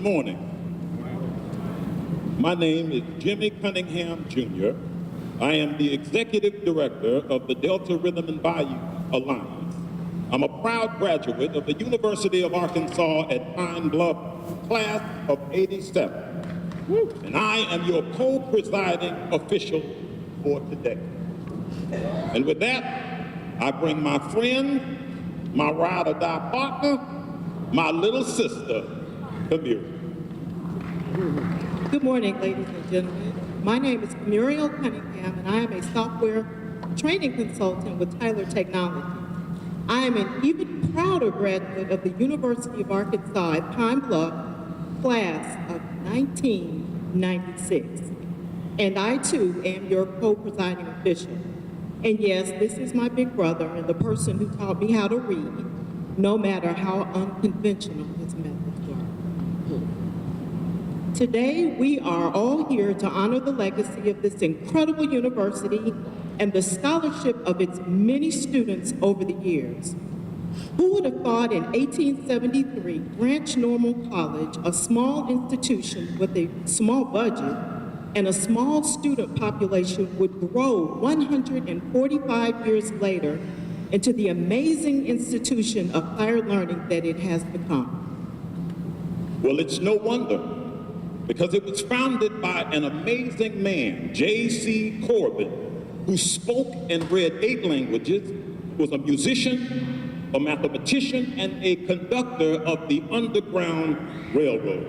morning. My name is Jimmy Cunningham, Jr. I am the Executive Director of the Delta Rhythm and Bayou Alliance. I'm a proud graduate of the University of Arkansas at Pine Bluff, class of '87. And I am your co-presiding official for today. And with that, I bring my friend, my ride-or-die partner, my little sister, Camille. Good morning, ladies and gentlemen. My name is Muriel Cunningham, and I am a software training consultant with Tyler Technologies. I am an even prouder graduate of the University of Arkansas at Pine Bluff, class of 1996. And I, too, am your co-presiding official. And yes, this is my big brother and the person who taught me how to read, no matter how unconventional his methods were. Today, we are all here to honor the legacy of this incredible university and the scholarship of its many students over the years. Who would have thought in 1873, Branch Normal College, a small institution with a small budget and a small student population, would grow 145 years later into the amazing institution of higher learning that it has become? Well, it's no wonder, because it was founded by an amazing man, J.C. Corbin, who spoke and read 8 languages, was a musician, a mathematician, and a conductor of the Underground Railroad.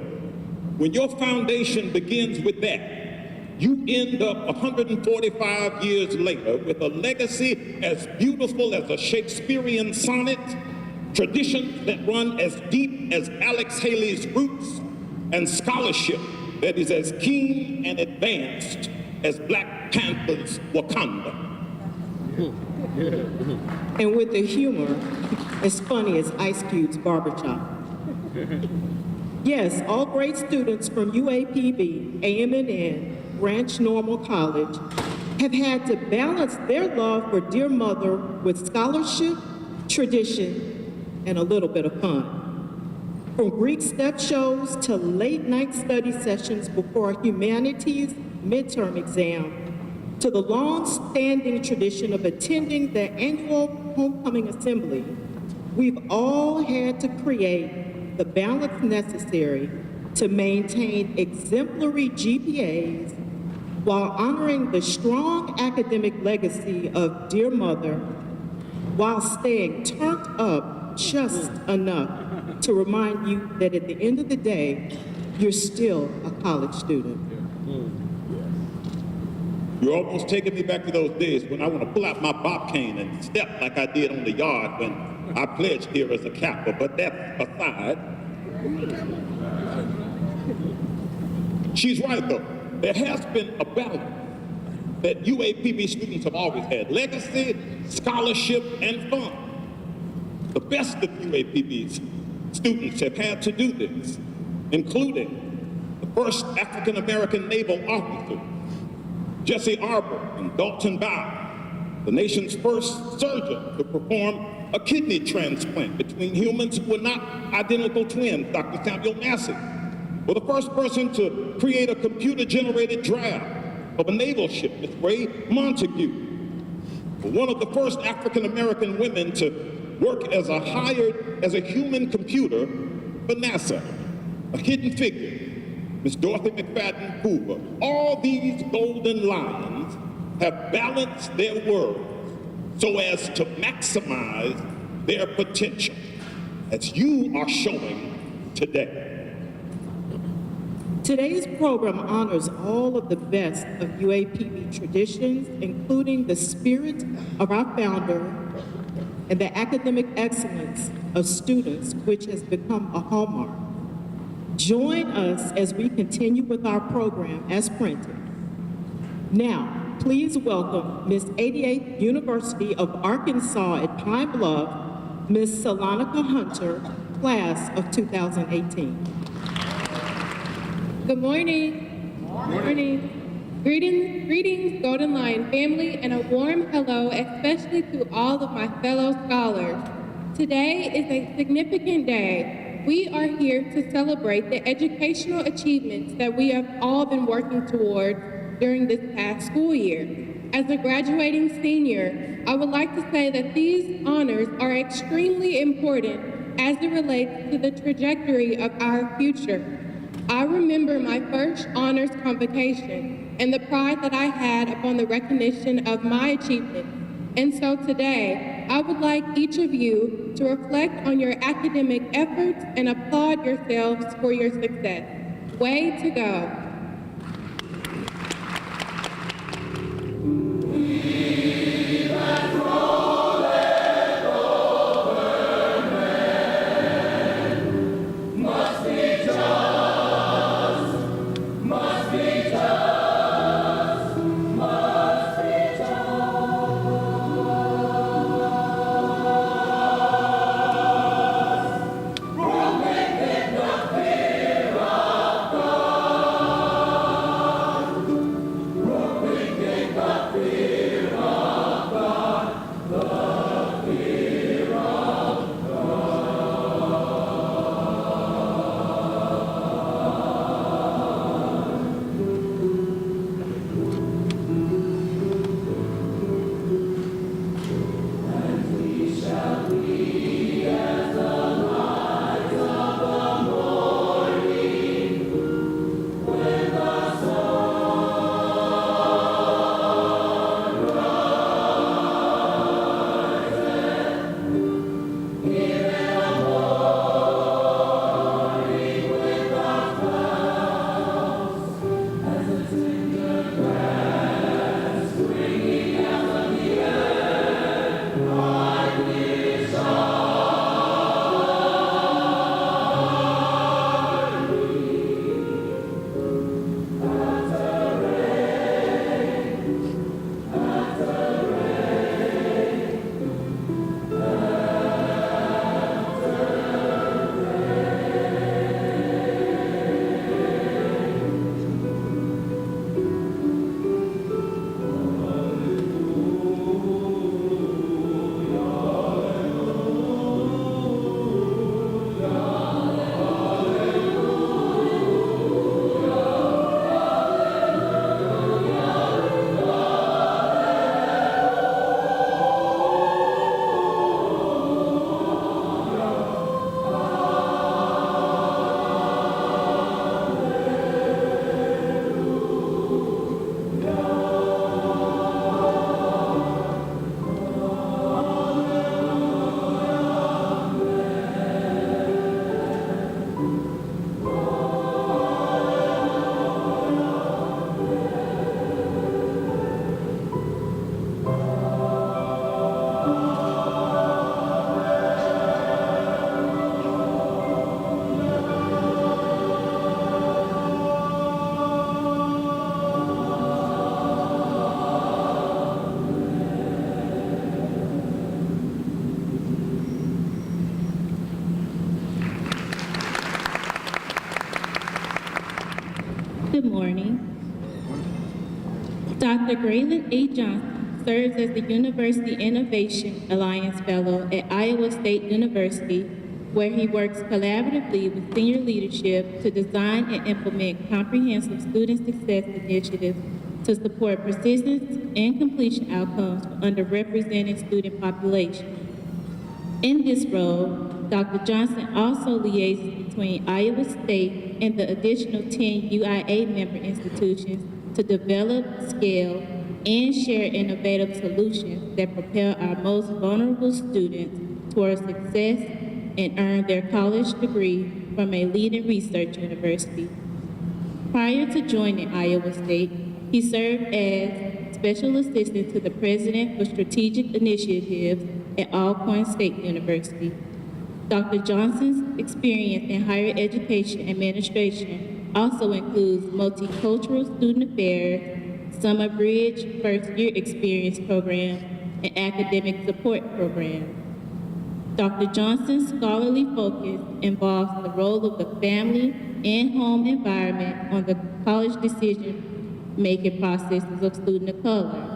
When your foundation begins with that, you end up 145 years later with a legacy as beautiful as a Shakespearean sonnet, traditions that run as deep as Alex Haley's roots, and scholarship that is as keen and advanced as Black Panther's Wakanda. And with the humor as funny as Ice Cube's barbershop. Yes, all great students from UAPB, AM&N, Branch Normal College have had to balance their love for Dear Mother with scholarship, tradition, and a little bit of fun. From Greek step shows to late-night study sessions before a humanities midterm exam, to the long-standing tradition of attending the annual homecoming assembly, we've all had to create the balance necessary to maintain exemplary GPAs while honoring the strong academic legacy of Dear Mother, while staying turned up just enough to remind you that at the end of the day, you're still a college student. You're almost taking me back to those days when I want to pull out my bob cane and step like I did on the yard when I pledged here as a Kappa, but that's aside. She's right, though. There has been a balance that UAPB students have always had: legacy, scholarship, and fun. The best of UAPB's students have had to do this, including the first African-American naval officer, Jesse Arbor and Dalton Bow, the nation's first surgeon to perform a kidney transplant between humans who were not identical twins, Dr. Samuel Massey, or the first person to create a computer-generated draft of a naval ship, Miss Ray Montague, or one of the first African-American women to work as a human computer for NASA, a hidden figure, Miss Dorothy McFadden Hoover. All these golden lions have balanced their world so as to maximize their potential, as you are showing today. Today's program honors all of the best of UAPB traditions, including the spirit of our founder and the academic excellence of students, which has become a hallmark. Join us as we continue with our program as printed. Now, please welcome Miss 88th University of Arkansas at Pine Bluff, Miss Salonica Hunter, class of 2018. Good morning. Good morning. Greetings, Golden Lion family, and a warm hello, especially to all of my fellow scholars. Today is a significant day we are here to celebrate the educational achievements that we have all been working toward during this past school year. As a graduating senior, I would like to say that these honors are extremely important as it relates to the trajectory of our future. I remember my first honors convocation and the pride that I had upon the recognition of my achievements. And so today, I would like each of you to reflect on your academic efforts and applaud yourselves for your success. Way to go. Good morning. Dr. Graylin A. Johnson serves as the University Innovation Alliance Fellow at Iowa State University, where he works collaboratively with senior leadership to design and implement comprehensive student success initiatives to support persistence and completion outcomes for underrepresented student populations. In this role, Dr. Johnson also liaises between Iowa State and the additional 10 UIA member institutions to develop, scale, and share innovative solutions that propel our most vulnerable students towards success and earn their college degree from a leading research university. Prior to joining Iowa State, he served as Special Assistant to the President for Strategic Initiatives at Alcorn State University. Dr. Johnson's experience in higher education administration also includes multicultural student affairs, summer bridge first-year experience program, and academic support program. Dr. Johnson's scholarly focus involves the role of the family and home environment on the college decision-making processes of students of color.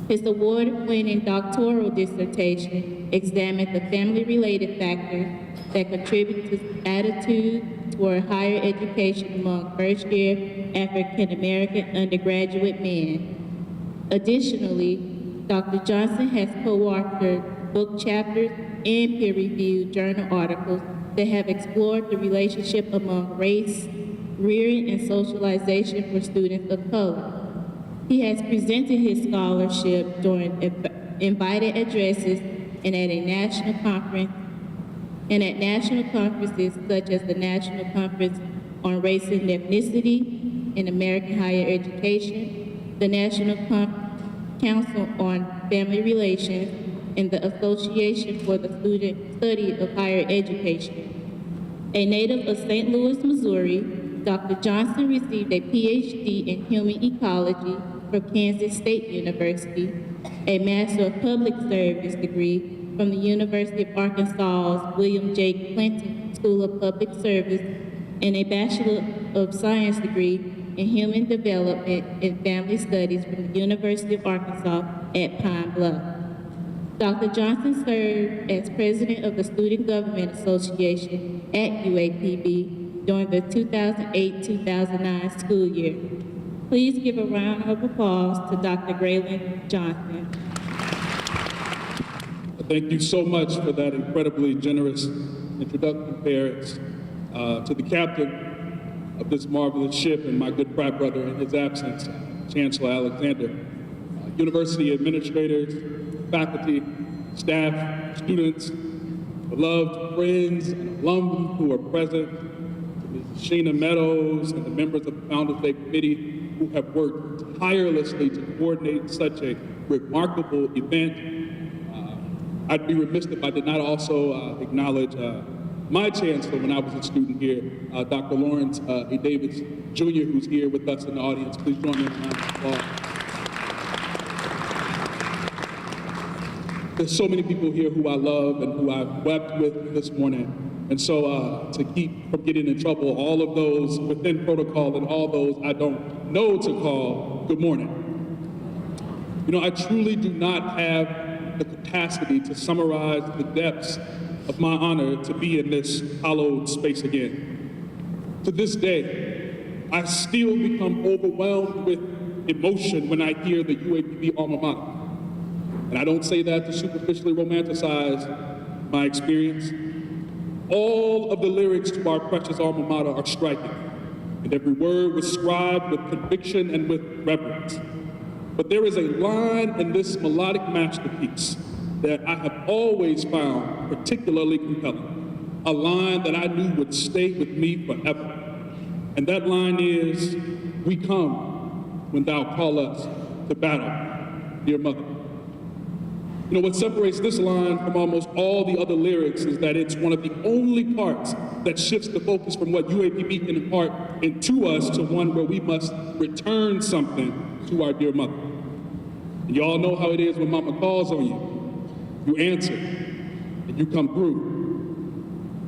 His award-winning doctoral dissertation examined the family-related factors that contribute to attitude toward higher education among first-year African-American undergraduate men. Additionally, Dr. Johnson has co-authored book chapters and peer-reviewed journal articles that have explored the relationship among race, rearing, and socialization for students of color. He has presented his scholarship during invited addresses and at national conferences such as the National Conference on Race and Ethnicity in American Higher Education, the National Council on Family Relations, and the Association for the Student Study of Higher Education. A native of St. Louis, Missouri, Dr. Johnson received a PhD in Human Ecology from Kansas State University, a Master of Public Service degree from the University of Arkansas's William J. Clinton School of Public Service, and a Bachelor of Science degree in Human Development and Family Studies from the University of Arkansas at Pine Bluff. Dr. Johnson served as president of the Student Government Association at UAPB during the 2008-2009 school year. Please give a round of applause to Dr. Graylin Johnson. Thank you so much for that incredibly generous introduction, parents. To the captain of this marvelous ship and my good frat brother in his absence, Chancellor Alexander, university administrators, faculty, staff, students, beloved friends and alum who are present, Ms. Sheena Meadows and the members of the Founders Day Committee who have worked tirelessly to coordinate such a remarkable event. I'd be remiss if I did not also acknowledge my chancellor when I was a student here, Dr. Lawrence A. Davis, Jr., who's here with us in the audience. Please join me in a round of applause. There's so many people here who I love and who I've wept with this morning. And so to keep from getting in trouble, all of those within protocol and all those I don't know to call, good morning. You know, I truly do not have the capacity to summarize the depths of my honor to be in this hallowed space again. To this day, I still become overwhelmed with emotion when I hear the UAPB alma mater. And I don't say that to superficially romanticize my experience. All of the lyrics to our precious alma mater are striking, and every word was scribed with conviction and with reverence. But there is a line in this melodic masterpiece that I have always found particularly compelling, a line that I knew would stay with me forever. And that line is, "We come when thou call us to battle, dear mother." You know, what separates this line from almost all the other lyrics is that it's one of the only parts that shifts the focus from what UAPB can impart into us to one where we must return something to our dear mother. And you all know how it is when mama calls on you. You answer, and you come through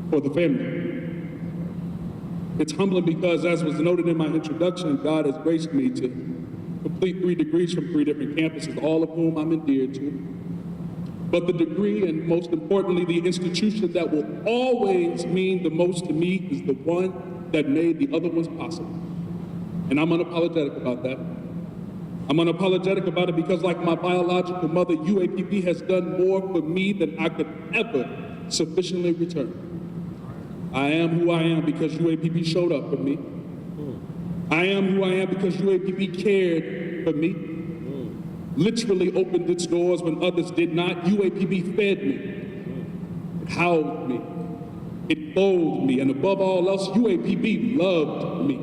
for the family. It's humbling because, as was noted in my introduction, God has graced me to complete 3 degrees from 3 different campuses, all of whom I'm endeared to. But the degree, and most importantly, the institution that will always mean the most to me is the one that made the other ones possible. And I'm unapologetic about that. I'm unapologetic about it because, like my biological mother, UAPB has done more for me than I could ever sufficiently return. I am who I am because UAPB showed up for me. I am who I am because UAPB cared for me. Literally opened its doors when others did not. UAPB fed me. It housed me. It clothed me. And above all else, UAPB loved me.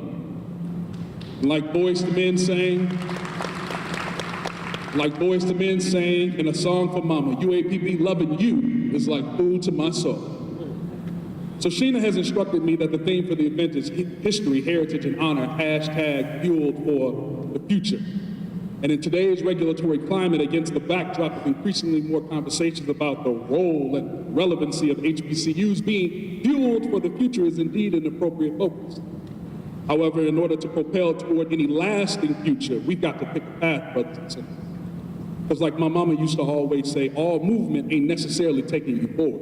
And like Boyz II Men sang in a song for mama, UAPB loving you is like food to my soul. So Sheena has instructed me that the theme for the event is history, heritage, and honor, #fueled for the future. And in today's regulatory climate, against the backdrop of increasingly more conversations about the role and relevancy of HBCUs, being fueled for the future is indeed an appropriate focus. However, in order to propel toward any lasting future, we've got to pick a path, brothers and sisters. Because like my mama used to always say, all movement ain't necessarily taking you forward.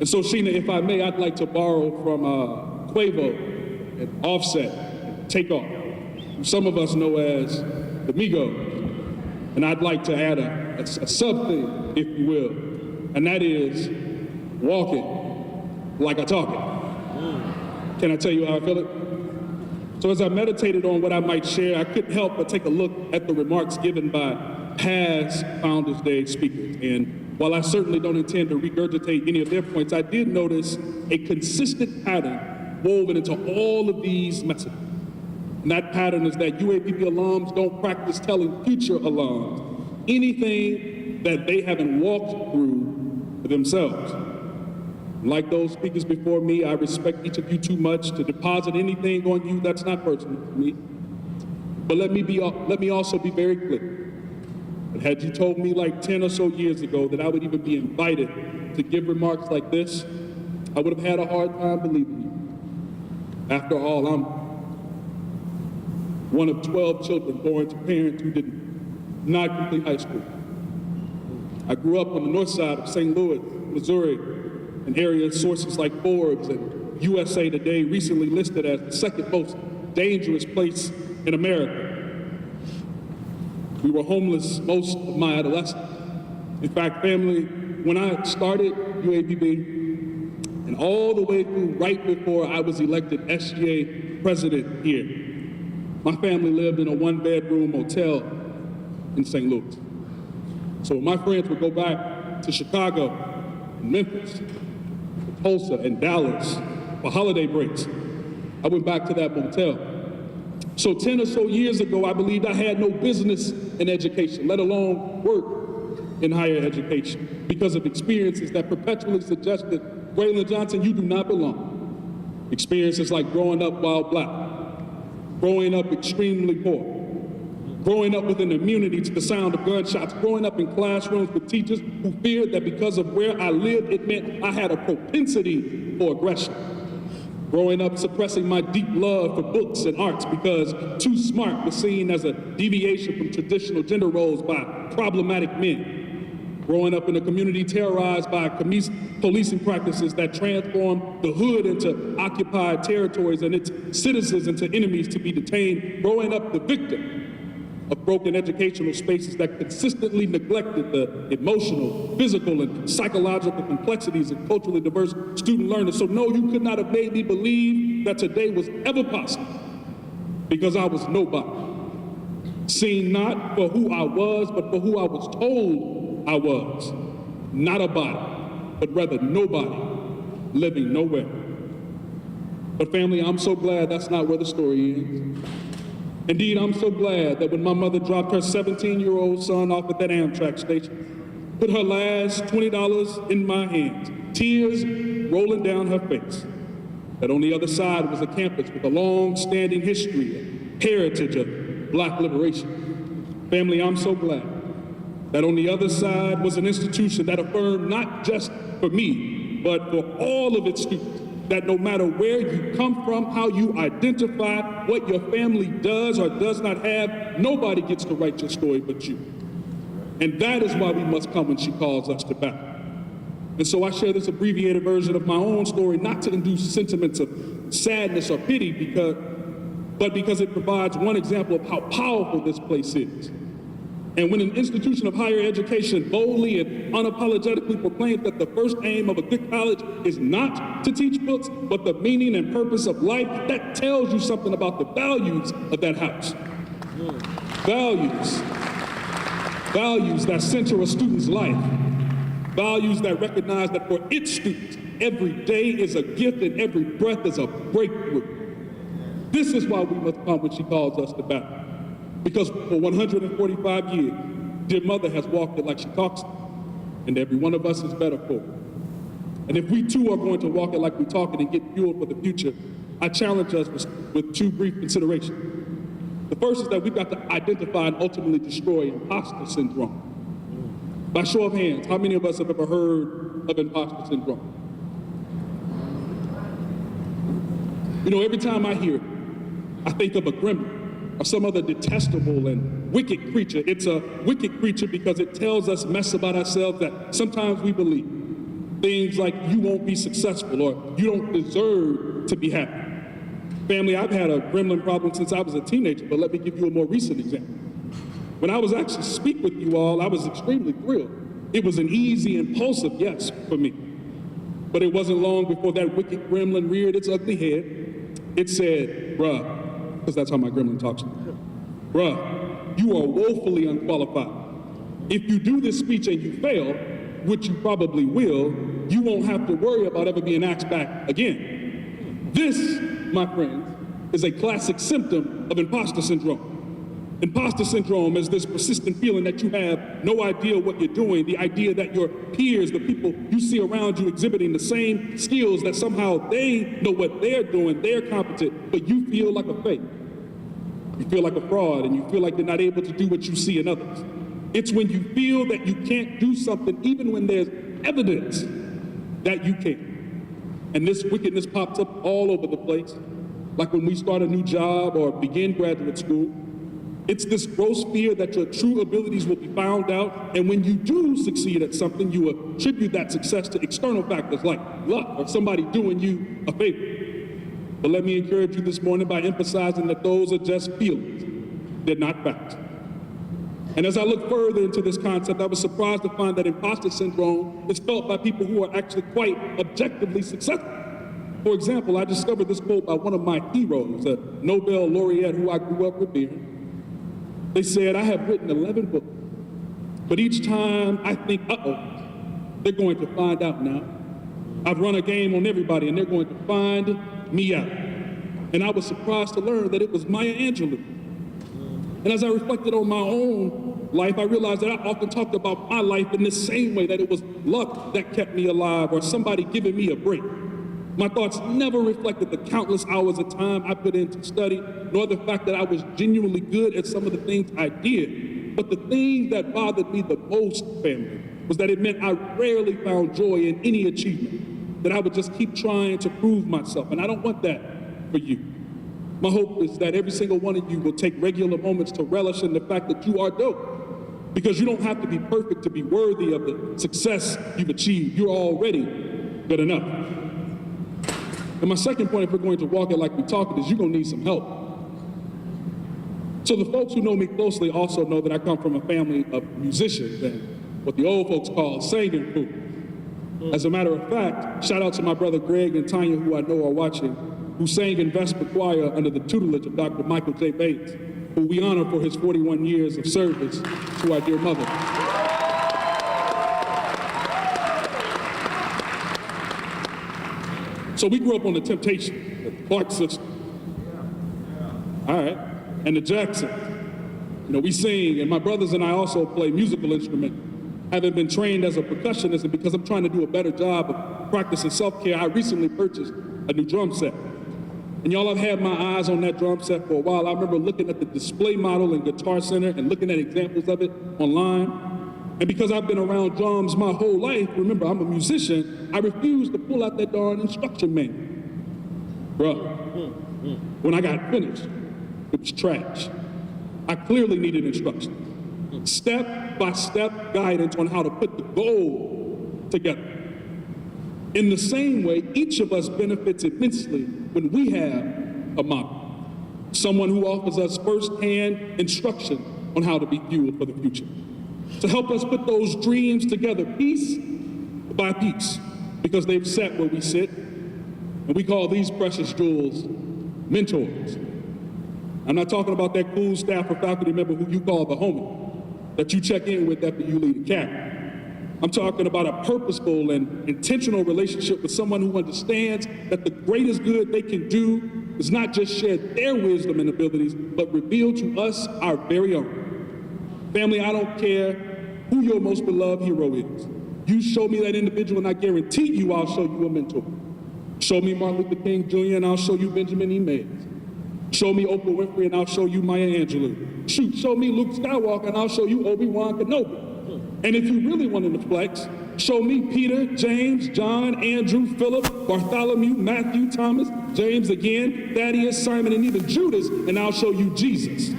And so, Sheena, if I may, I'd like to borrow from Quavo and Offset, and Takeoff, who some of us know as the Migos. And I'd like to add a sub-thing, if you will, and that is walking like I talk it. Can I tell you how I feel it? So as I meditated on what I might share, I couldn't help but take a look at the remarks given by past Founders Day speakers. And while I certainly don't intend to regurgitate any of their points, I did notice a consistent pattern woven into all of these messages. And that pattern is that UAPB alums don't practice telling future alums anything that they haven't walked through themselves. Like those speakers before me, I respect each of you too much to deposit anything on you that's not personal to me. But let me also be very clear. That had you told me like 10 or so years ago that I would even be invited to give remarks like this, I would have had a hard time believing you. After all, I'm one of 12 children born to parents who did not complete high school. I grew up on the north side of St. Louis, Missouri, an area sources like Forbes and USA Today recently listed as the second most dangerous place in America. We were homeless most of my adolescence. In fact, family, when I started UAPB, and all the way through right before I was elected SGA president here, my family lived in a one-bedroom motel in St. Louis. So when my friends would go back to Chicago and Memphis, Tulsa and Dallas for holiday breaks, I went back to that motel. So 10 or so years ago, I believed I had no business in education, let alone work in higher education, because of experiences that perpetually suggested, Braylon Johnson, you do not belong. Experiences like growing up while black, growing up extremely poor, growing up with an immunity to the sound of gunshots, growing up in classrooms with teachers who feared that because of where I lived, it meant I had a propensity for aggression. Growing up suppressing my deep love for books and arts because too smart was seen as a deviation from traditional gender roles by problematic men. Growing up in a community terrorized by policing practices that transformed the hood into occupied territories and its citizens into enemies to be detained. Growing up the victim of broken educational spaces that consistently neglected the emotional, physical, and psychological complexities of culturally diverse student learners. So no, you could not have made me believe that today was ever possible, because I was nobody. Seen not for who I was, but for who I was told I was. Not a body, but rather nobody, living nowhere. But family, I'm so glad that's not where the story ends. Indeed, I'm so glad that when my mother dropped her 17-year-old son off at that Amtrak station, put her last $20 in my hands, tears rolling down her face, that on the other side was a campus with a long-standing history and heritage of black liberation. Family, I'm so glad that on the other side was an institution that affirmed not just for me, but for all of its students, that no matter where you come from, how you identify, what your family does or does not have, nobody gets to write your story but you. And that is why we must come when she calls us to battle. And so I share this abbreviated version of my own story, not to induce sentiments of sadness or pity, but because it provides one example of how powerful this place is. And when an institution of higher education boldly and unapologetically proclaims that the first aim of a good college is not to teach books, but the meaning and purpose of life, that tells you something about the values of that house. Values that center a student's life. Values that recognize that for its students, every day is a gift and every breath is a breakthrough. This is why we must come when she calls us to battle. Because for 145 years, dear mother has walked it like she talks it, and every one of us is better for it. And if we too are going to walk it like we talk it and get fueled for the future, I challenge us with two brief considerations. The first is that we've got to identify and ultimately destroy imposter syndrome. By show of hands, how many of us have ever heard of imposter syndrome? You know, every time I hear it, I think of a gremlin or some other detestable and wicked creature. It's a wicked creature because it tells us mess about ourselves that sometimes we believe. Things like you won't be successful or you don't deserve to be happy. Family, I've had a gremlin problem since I was a teenager, but let me give you a more recent example. When I was actually speak with you all, I was extremely thrilled. It was an easy, impulsive yes for me. But it wasn't long before that wicked gremlin reared its ugly head. It said, bruh, because that's how my gremlin talks to me. Bruh, you are woefully unqualified. If you do this speech and you fail, which you probably will, you won't have to worry about ever being asked back again. This, my friends, is a classic symptom of imposter syndrome. Imposter syndrome is this persistent feeling that you have no idea what you're doing, the idea that your peers, the people you see around you exhibiting the same skills, that somehow they know what they're doing, they're competent, but you feel like a fake. You feel like a fraud, and you feel like you're not able to do what you see in others. It's when you feel that you can't do something even when there's evidence that you can. And this wickedness pops up all over the place, like when we start a new job or begin graduate school. It's this gross fear that your true abilities will be found out, and when you do succeed at something, you attribute that success to external factors like luck or somebody doing you a favor. But let me encourage you this morning by emphasizing that those are just feelings. They're not facts. And as I look further into this concept, I was surprised to find that imposter syndrome is felt by people who are actually quite objectively successful. For example, I discovered this quote by one of my heroes, a Nobel laureate who I grew up revering. They said, I have written 11 books, but each time I think, uh-oh, they're going to find out now. I've run a game on everybody and they're going to find me out. And I was surprised to learn that it was Maya Angelou. And as I reflected on my own life, I realized that I often talked about my life in the same way, that it was luck that kept me alive or somebody giving me a break. My thoughts never reflected the countless hours of time I put in to study, nor the fact that I was genuinely good at some of the things I did. But the thing that bothered me the most, family, was that it meant I rarely found joy in any achievement, that I would just keep trying to prove myself. And I don't want that for you. My hope is that every single one of you will take regular moments to relish in the fact that you are dope, because you don't have to be perfect to be worthy of the success you've achieved. You're already good enough. And my second point, if we're going to walk it like we talk it, is you're going to need some help. So the folks who know me closely also know that I come from a family of musicians and what the old folks call singing food. As a matter of fact, shout out to my brother Greg and Tanya, who I know are watching, who sang in Vesper Choir under the tutelage of Dr. Michael J. Bates, who we honor for his 41 years of service to our dear mother. So we grew up on the Temptation, the Clark sisters, all right, and the Jacksons. You know, we sing, and my brothers and I also play musical instruments. Having been trained as a percussionist, and because I'm trying to do a better job of practicing self-care, I recently purchased a new drum set. And y'all have had my eyes on that drum set for a while. I remember looking at the display model in Guitar Center and looking at examples of it online. And because I've been around drums my whole life, remember, I'm a musician, I refused to pull out that darn instruction manual. Bruh, when I got finished, it was trash. I clearly needed instructions. Step-by-step guidance on how to put the goal together. In the same way, each of us benefits immensely when we have a model, someone who offers us first-hand instruction on how to be fueled for the future, to help us put those dreams together piece by piece, because they've sat where we sit, and we call these precious jewels mentors. I'm not talking about that cool staff or faculty member who you call the homie that you check in with after you leave the cabin. I'm talking about a purposeful and intentional relationship with someone who understands that the greatest good they can do is not just share their wisdom and abilities, but reveal to us our very own. Family, I don't care who your most beloved hero is. You show me that individual and I guarantee you I'll show you a mentor. Show me Martin Luther King Jr. and I'll show you Benjamin E. Mays. Show me Oprah Winfrey and I'll show you Maya Angelou. Shoot, show me Luke Skywalker and I'll show you Obi-Wan Kenobi. And if you really wanted to flex, show me Peter, James, John, Andrew, Philip, Bartholomew, Matthew, Thomas, James again, Thaddeus, Simon, and even Judas, and I'll show you Jesus.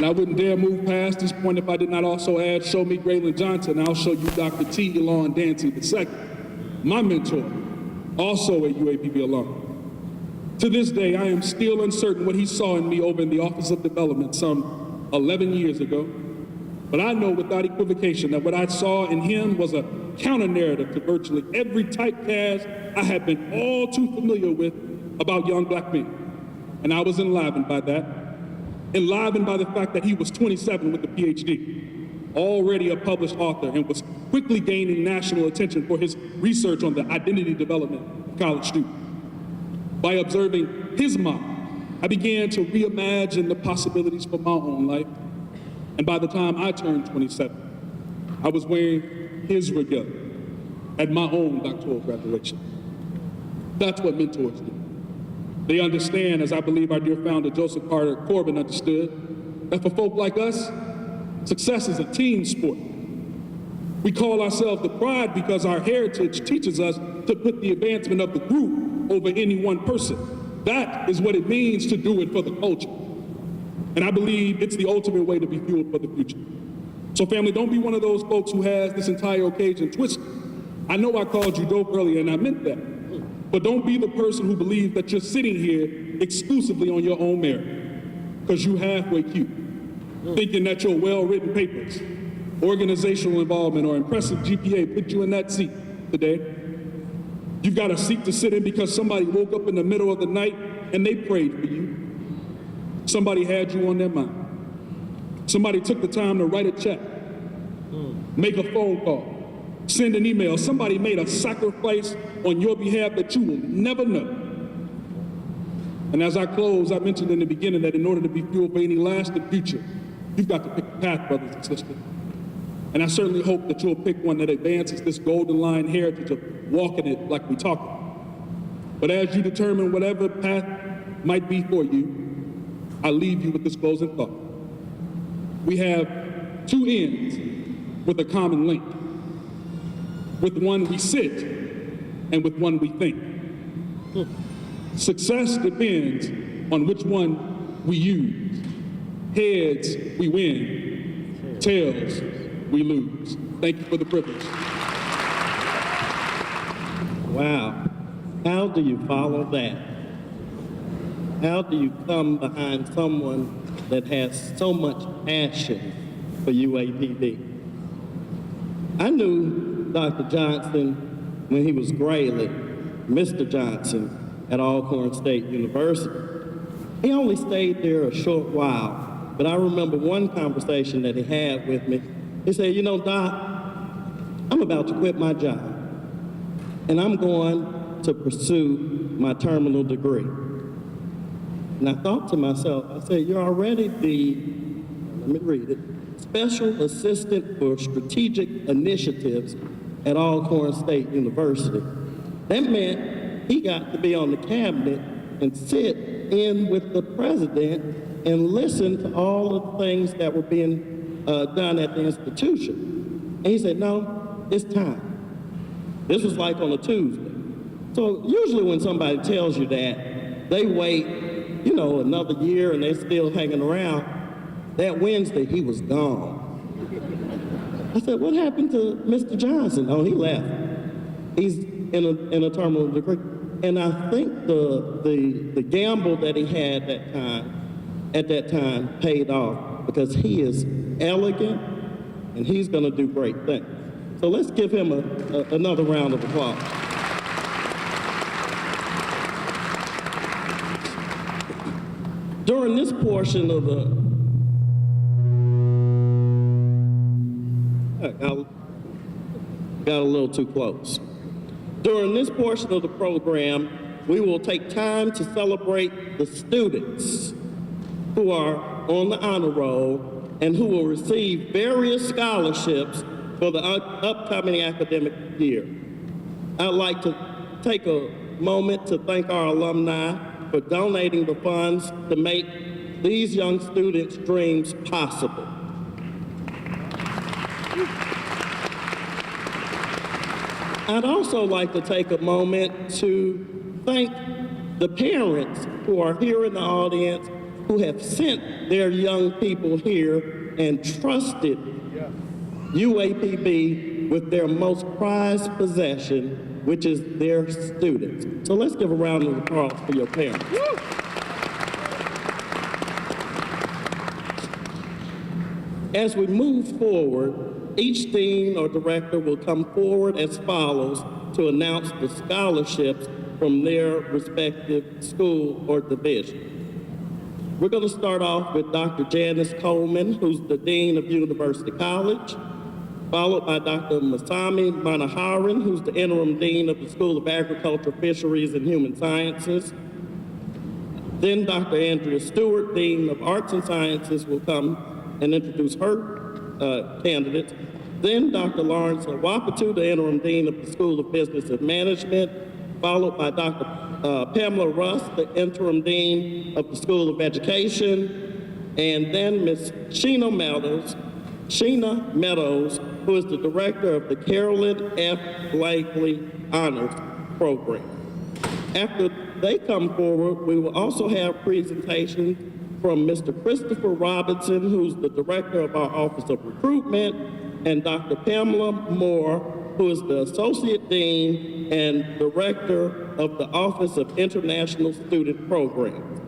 And I wouldn't dare move past this point if I did not also add, show me Graylin Johnson, and I'll show you Dr. T. Elon Dancy II, my mentor, also a UAPB alum. To this day, I am still uncertain what he saw in me over in the Office of Development some 11 years ago. But I know without equivocation that what I saw in him was a counter-narrative to virtually every typecast I had been all too familiar with about young black men. And I was enlivened by that, enlivened by the fact that he was 27 with a PhD, already a published author, and was quickly gaining national attention for his research on the identity development of college students. By observing his model, I began to reimagine the possibilities for my own life. And by the time I turned 27, I was wearing his regalia at my own doctoral graduation. That's what mentors do. They understand, as I believe our dear founder Joseph Carter Corbin understood, that for folk like us, success is a team sport. We call ourselves the Pride because our heritage teaches us to put the advancement of the group over any one person. That is what it means to do it for the culture. And I believe it's the ultimate way to be fueled for the future. So family, don't be one of those folks who has this entire occasion twisted. I know I called you dope earlier and I meant that. But don't be the person who believes that you're sitting here exclusively on your own merit, because you halfway cute, thinking that your well-written papers, organizational involvement, or impressive GPA put you in that seat today. You've got a seat to sit in because somebody woke up in the middle of the night and they prayed for you. Somebody had you on their mind. Somebody took the time to write a check, make a phone call, send an email. Somebody made a sacrifice on your behalf that you will never know. And as I close, I mentioned in the beginning that in order to be fueled for any lasting future, you've got to pick a path, brothers and sisters. And I certainly hope that you'll pick one that advances this golden line heritage of walking it like we talk about. But as you determine whatever path might be for you, I'll leave you with this closing thought. We have two ends with a common link. With one we sit, and with one we think. Success depends on which one we use. Heads, we win. Tails, we lose. Thank you for the privilege. Wow. How do you follow that? How do you come behind someone that has so much passion for UAPB? I knew Dr. Johnson when he was Grayley, Mr. Johnson at Alcorn State University. He only stayed there a short while, but I remember one conversation that he had with me. He said, you know, Doc, I'm about to quit my job, and I'm going to pursue my terminal degree. And I thought to myself, I said, you're already the, let me read it, Special Assistant for Strategic Initiatives at Alcorn State University. That meant he got to be on the cabinet and sit in with the president and listen to all of the things that were being done at the institution. And he said, no, it's time. This was like on a Tuesday. So usually when somebody tells you that, they wait, you know, another year and they're still hanging around. That Wednesday, he was gone. I said, what happened to Mr. Johnson? Oh, he left. He's in a terminal degree. And I think the gamble that he had at that time paid off, because he is elegant and he's going to do great things. So let's give him another round of applause. During this portion of the got a little too close. During this portion of the program, we will take time to celebrate the students who are on the honor roll and who will receive various scholarships for the upcoming academic year. I'd like to take a moment to thank our alumni for donating the funds to make these young students' dreams possible. I'd also like to take a moment to thank the parents who are here in the audience who have sent their young people here and trusted UAPB with their most prized possession, which is their students. So let's give a round of applause for your parents. As we move forward, each dean or director will come forward as follows to announce the scholarships from their respective school or division. We're going to start off with Dr. Janice Coleman, who's the Dean of University College, followed by Dr. Masami Manaharan, who's the Interim Dean of the School of Agriculture, Fisheries, and Human Sciences. Then Dr. Andrea Stewart, Dean of Arts and Sciences, will come and introduce her candidates. Then Dr. Lawrence Wapatu, the Interim Dean of the School of Business and Management, followed by Dr. Pamela Russ, the Interim Dean of the School of Education, and then Ms. Sheena Meadows, who is the Director of the Carolyn F. Blakely Honors Program. After they come forward, we will also have presentations from Mr. Christopher Robinson, who's the Director of our Office of Recruitment, and Dr. Pamela Moore, who is the Associate Dean and Director of the Office of International Student Programs.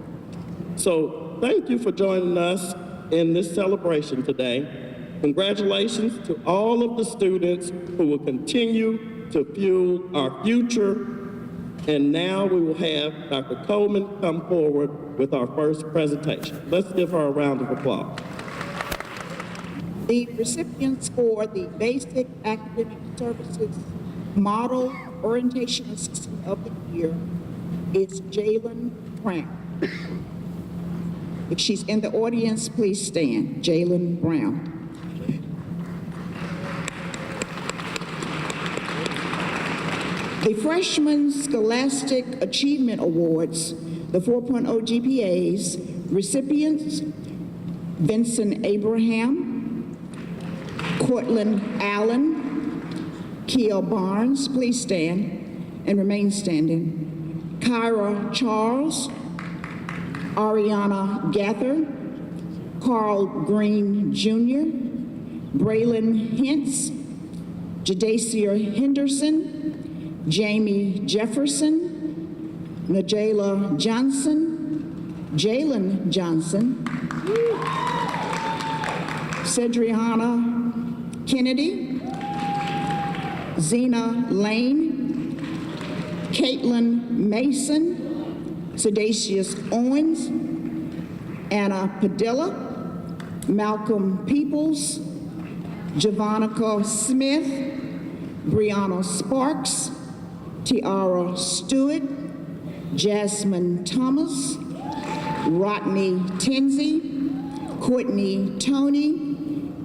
So thank you for joining us in this celebration today. Congratulations to all of the students who will continue to fuel our future. And now we will have Dr. Coleman come forward with our first presentation. Let's give her a round of applause. The recipients for the Basic Academic Services Model Orientation Assistant of the Year is Jalen Brown. If she's in the audience, please stand. Jalen Brown. The Freshman Scholastic Achievement Awards, the 4.0 GPAs, recipients, Vincent Abraham, Cortland Allen, Kiel Barnes, please stand and remain standing, Kyra Charles, Ariana Gather, Carl Green Jr., Braylon Hintz, Jadacia Henderson, Jamie Jefferson, Najela Johnson, Jalen Johnson, Cedriana Kennedy, Zena Lane, Caitlin Mason, Sedacious Owens, Anna Padilla, Malcolm Peoples, Javonica Smith, Brianna Sparks, Tiara Stewart, Jasmine Thomas, Rodney Tenzie, Courtney Tony,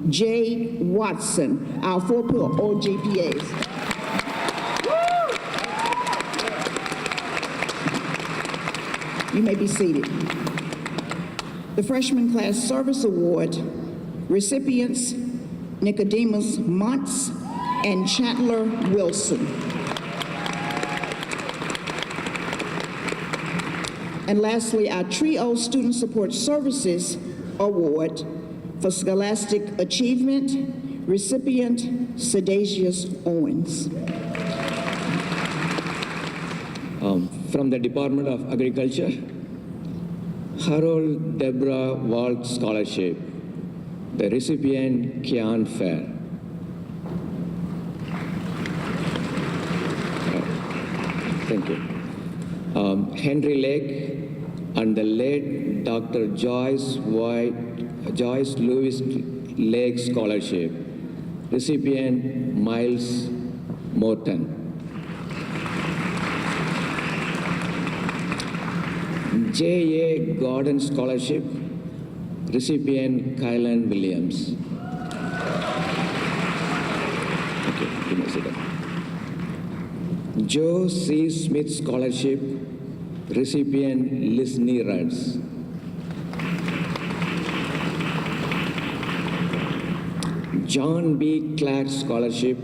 Jay Watson, our 4.0 GPAs. You may be seated. The Freshman Class Service Award recipients, Nicodemus Montz and Chandler Wilson. And lastly, our Trio Student Support Services Award for Scholastic Achievement, recipient Sedacious Owens. From the Department of Agriculture, Harold Deborah Walt Scholarship, the recipient Kian Fair. Thank you. Henry Lake and the late Dr. Joyce Lewis Lake Scholarship, recipient Miles Morton. J.A. Gordon Scholarship, recipient Kylan Williams. Okay, you may sit down. Joe C. Smith Scholarship, recipient Lisney Ruds. John B. Clark Scholarship,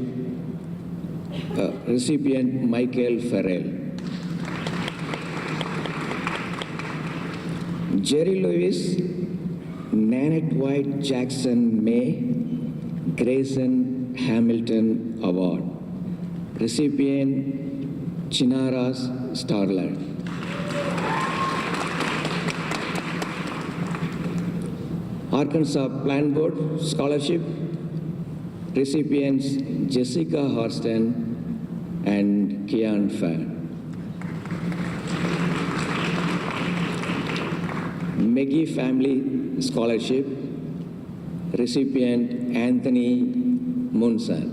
recipient Michael Farrell. Jerry Lewis, Nanette White Jackson May Grayson Hamilton Award. Recipient Chinaras Starlight. Arkansas Plan Board Scholarship. Recipients Jessica Horston and Kian Fan. Maggie Family Scholarship. Recipient Anthony Munson.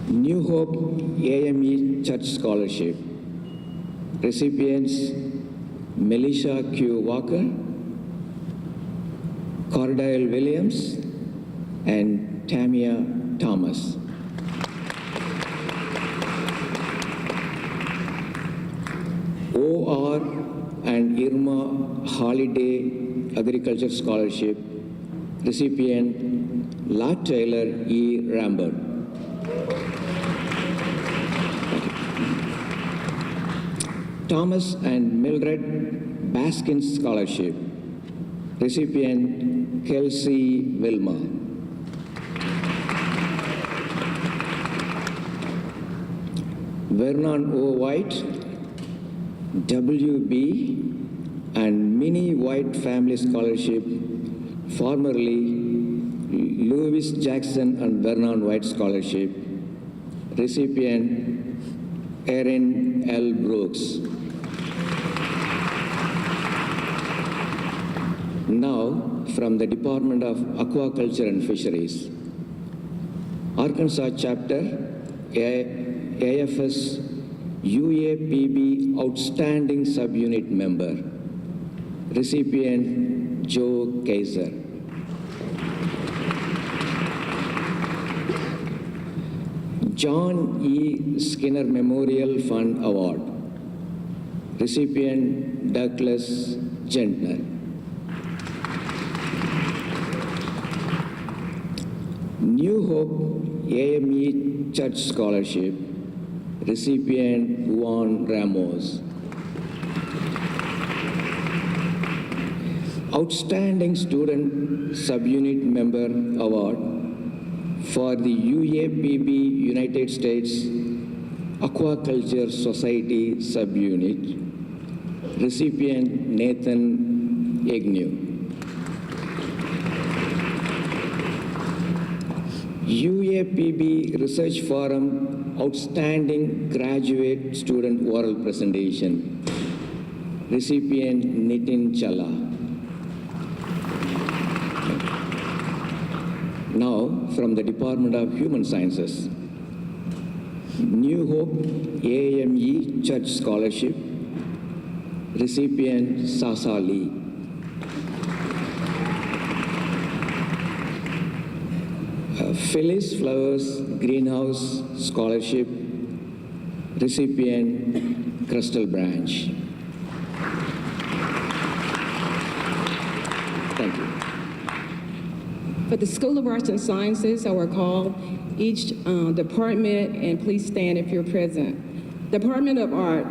New Hope AME Church Scholarship. Recipients Melisha Q. Walker, Cordell Williams, and Tamia Thomas. O.R. and Irma Holiday Agriculture Scholarship. Recipient La Taylor E. Rambert. Thomas and Mildred Baskins Scholarship. Recipient Kelsey Wilma. Vernon O. White, W.B. and Minnie White Family Scholarship, formerly Lewis Jackson and Vernon White Scholarship. Recipient Erin L. Brooks. Now, from the Department of Aquaculture and Fisheries, Arkansas Chapter, AFS UAPB Outstanding Subunit Member. Recipient Joe Kaiser. John E. Skinner Memorial Fund Award. Recipient Douglas Gentner. New Hope AME Church Scholarship. Recipient Juan Ramos. Outstanding Student Subunit Member Award for the UAPB United States Aquaculture Society Subunit. Recipient Nathan Agnew. UAPB Research Forum Outstanding Graduate Student Oral Presentation. Recipient Nitin Challa. Now, from the Department of Human Sciences, New Hope AME Church Scholarship. Recipient Sasa Lee. Phyllis Flowers Greenhouse Scholarship. Recipient Crystal Branch. Thank you. For the School of Arts and Sciences, I will call each department, and please stand if you're present. Department of Art,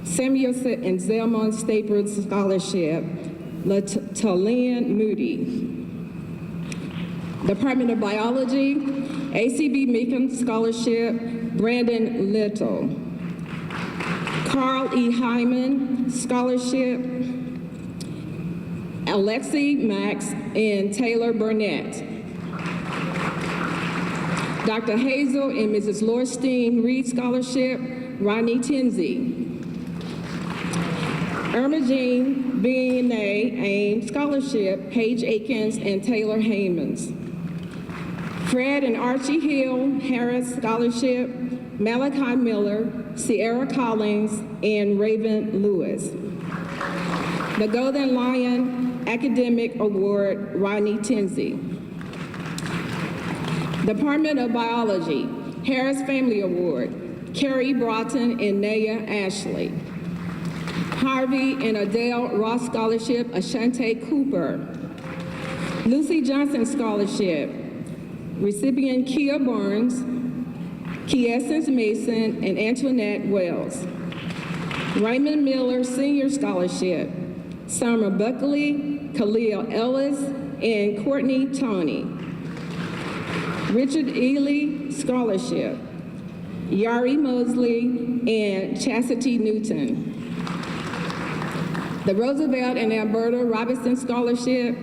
Samuel and Zelma Staples Scholarship, Latalian Moody. Department of Biology, ACB Meekin Scholarship, Brandon Little. Carl E. Hyman Scholarship, Alexi Max and Taylor Burnett. Dr. Hazel and Mrs. Lorstein Reed Scholarship, Ronnie Tinsey. Irma Jean B&A AIM Scholarship, Paige Aikens and Taylor Hamons. Fred and Archie Hill Harris Scholarship, Malachi Miller, Sierra Collins, and Raven Lewis. The Golden Lion Academic Award, Rodney Tinsey. Department of Biology, Harris Family Award, Carrie Broughton and Naya Ashley. Harvey and Adele Ross Scholarship, Ashante Cooper. Lucy Johnson Scholarship, recipient Kia Burns. Kiescence Mason and Antoinette Wells. Raymond Miller Senior Scholarship, Summer Buckley, Khalil Ellis, and Courtney Toney. Richard Ely Scholarship, Yari Mosley and Chastity Newton. The Roosevelt and Alberta Robinson Scholarship,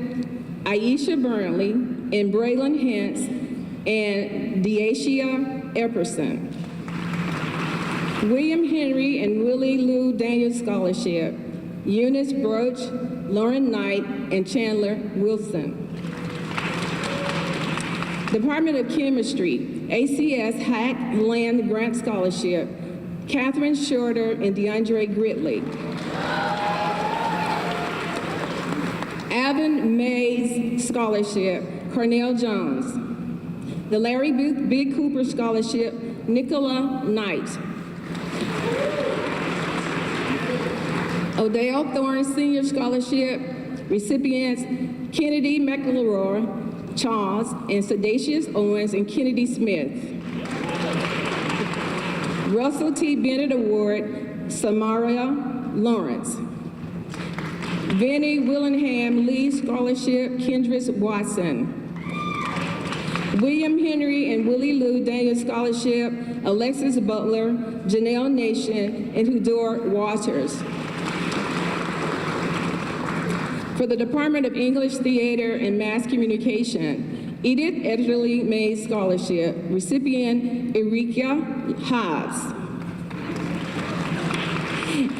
Aisha Burnley and Braylon Hentz and Deasia Epperson. William Henry and Willie Lou Daniels Scholarship, Eunice Broach, Lauren Knight, and Chandler Wilson. Department of Chemistry, ACS Hack Land Grant Scholarship, Catherine Shorter and DeAndre Gridley. Alvin Mays Scholarship, Cornell Jones. The Larry B. Cooper Scholarship, Nicola Knight. Odell Thorne Senior Scholarship, recipients Kennedy McElroy, Charles, and Sedacious Owens and Kennedy Smith. Russell T. Bennett Award, Samaria Lawrence. Vinnie Willingham Lee Scholarship, Kendris Watson. William Henry and Willie Lou Daniels Scholarship, Alexis Butler, Janelle Nation, and Hudor Waters. For the Department of English, Theater, and Mass Communication, Edith Ederly Mays Scholarship, recipient Erika Haas.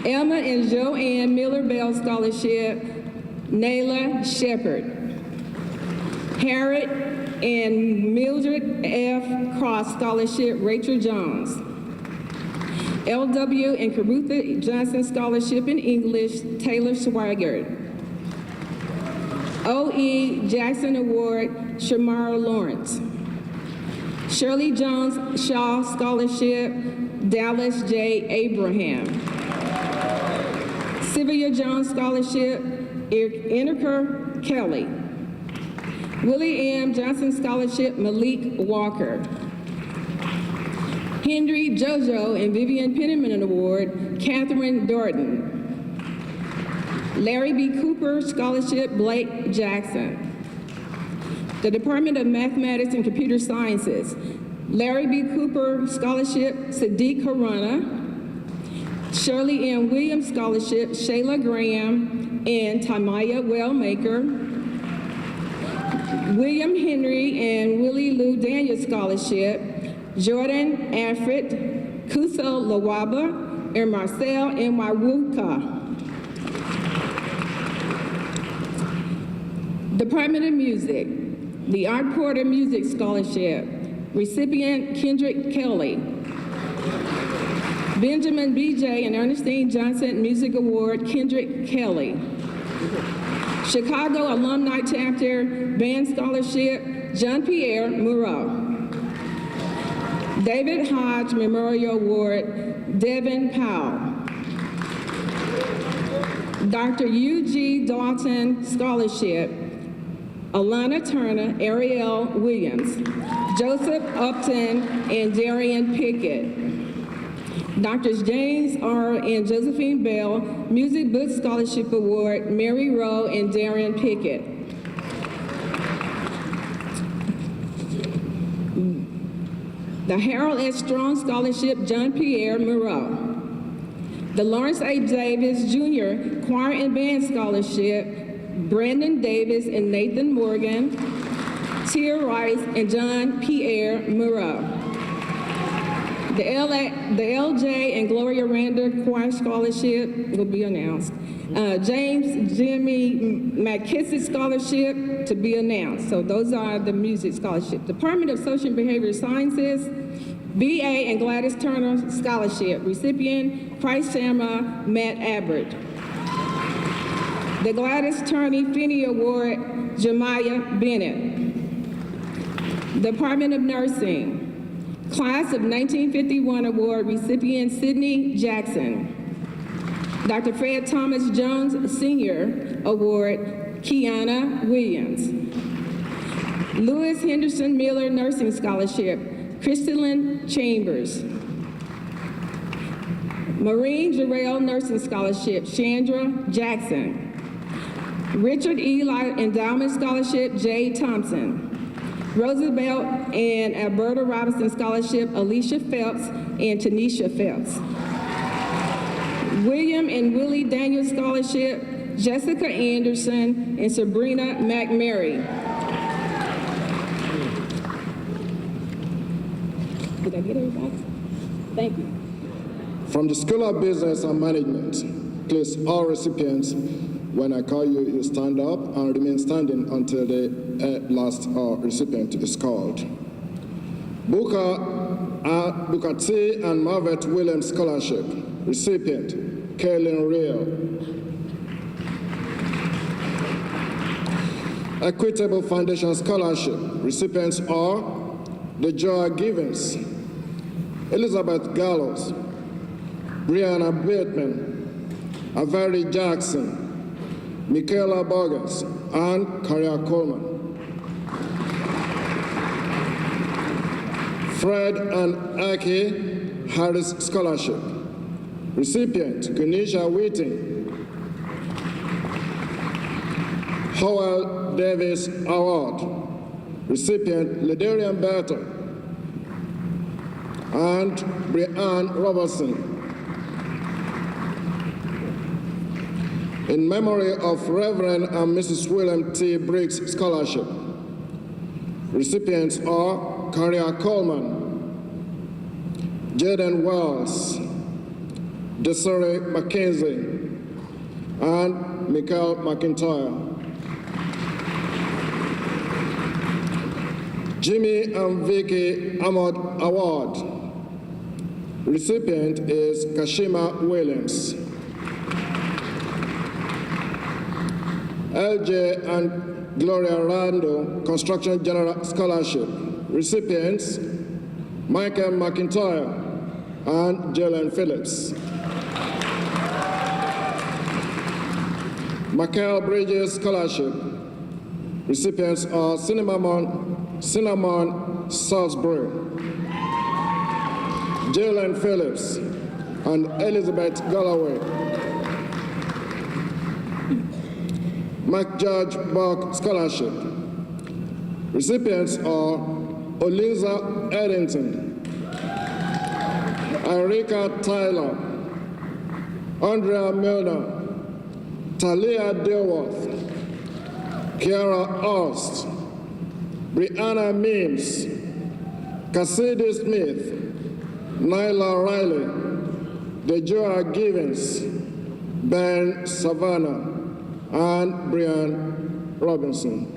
Emma and Joanne Miller Bell Scholarship, Nayla Shepard. Harriet and Mildred F. Cross Scholarship, Rachel Jones. L.W. and Carutha Johnson Scholarship in English, Taylor Swigert. O.E. Jackson Award, Shamara Lawrence. Shirley Jones Shaw Scholarship, Dallas J. Abraham. Sylvia Jones Scholarship, Iniker Kelley. Willie M. Johnson Scholarship, Malik Walker. Henry JoJo and Vivian Penniman Award, Catherine Dorton. Larry B. Cooper Scholarship, Blake Jackson. The Department of Mathematics and Computer Sciences, Larry B. Cooper Scholarship, Sadiq Harana. Shirley M. Williams Scholarship, Shayla Graham and Tamaya Wellmaker. William Henry and Willie Lou Daniels Scholarship, Jordan Affred, Kuso Lawaba, and Marcel Mwawuka. Department of Music, the Art Porter Music Scholarship, recipient Kendrick Kelley. Benjamin B.J. and Ernestine Johnson Music Award, Kendrick Kelley. Chicago Alumni Chapter Band Scholarship, Jean-Pierre Moreau. David Hodge Memorial Award, Devin Powell. Dr. U.G. Dalton Scholarship, Alana Turner, Ariel Williams, Joseph Upton, and Darian Pickett. Drs. James R. and Josephine Bell, Music Book Scholarship Award, Mary Rowe and Darian Pickett. The Harold S. Strong Scholarship, John Pierre Moreau. The Lawrence A. Davis Jr. Choir and Band Scholarship, Brandon Davis and Nathan Morgan, Tia Rice and John Pierre Moreau. The LJ and Gloria Rander Choir Scholarship will be announced. James Jimmy McKissick Scholarship to be announced. So those are the music scholarships. Department of Social and Behavioral Sciences, B.A. and Gladys Turner Scholarship. Recipient, Price Shamma, Matt Abbott. The Gladys Turney Finney Award, Jemiah Bennett. Department of Nursing, Class of 1951 Award recipient, Sidney Jackson. Dr. Fred Thomas Jones Sr. Award, Kiana Williams. Lewis Henderson Miller Nursing Scholarship, Kristen Chambers. Maureen Jarrell Nursing Scholarship, Chandra Jackson. Richard Eli Endowment Scholarship, Jay Thompson. Roosevelt and Alberta Robinson Scholarship, Alicia Phelps and Tanisha Phelps. William and Willie Daniels Scholarship, Jessica Anderson and Sabrina McMary. Did I get everybody? Thank you. From the School of Business and Management, please, all recipients, when I call you, you stand up and remain standing until the last recipient is called. Booker T. and Marvet Williams Scholarship, recipient, Kelley Real. Equitable Foundation Scholarship, recipients are DeJoy Givens, Elizabeth Gallows, Brianna Bateman, Avery Jackson, Michaela Burgess, and Karia Coleman. Fred and Aki Harris Scholarship, recipient Kunisha Whiting. Howell Davis Award, recipient Ledarian Berton and Brianne Robertson. In memory of Reverend and Mrs. William T. Briggs Scholarship, recipients are Karia Coleman, Jaden Wells, Desiree McKenzie, and Michael McIntyre. Jimmy and Vicky Ahmad Award, recipient is Kashima Williams. LJ and Gloria Rando Construction General Scholarship, recipients Michael McIntyre and Jalen Phillips. Michael Bridges Scholarship, recipients are Cinnamon Salisbury, Jalen Phillips, and Elizabeth Galloway. McJudge Buck Scholarship, recipients are Olinza Eddington, Erika Tyler, Andrea Milner, Talia Dilworth, Kiara Ost, Brianna Mims, Cassidy Smith, Nyla Riley, DeJoy Givens, Ben Savannah, and Brian Robinson.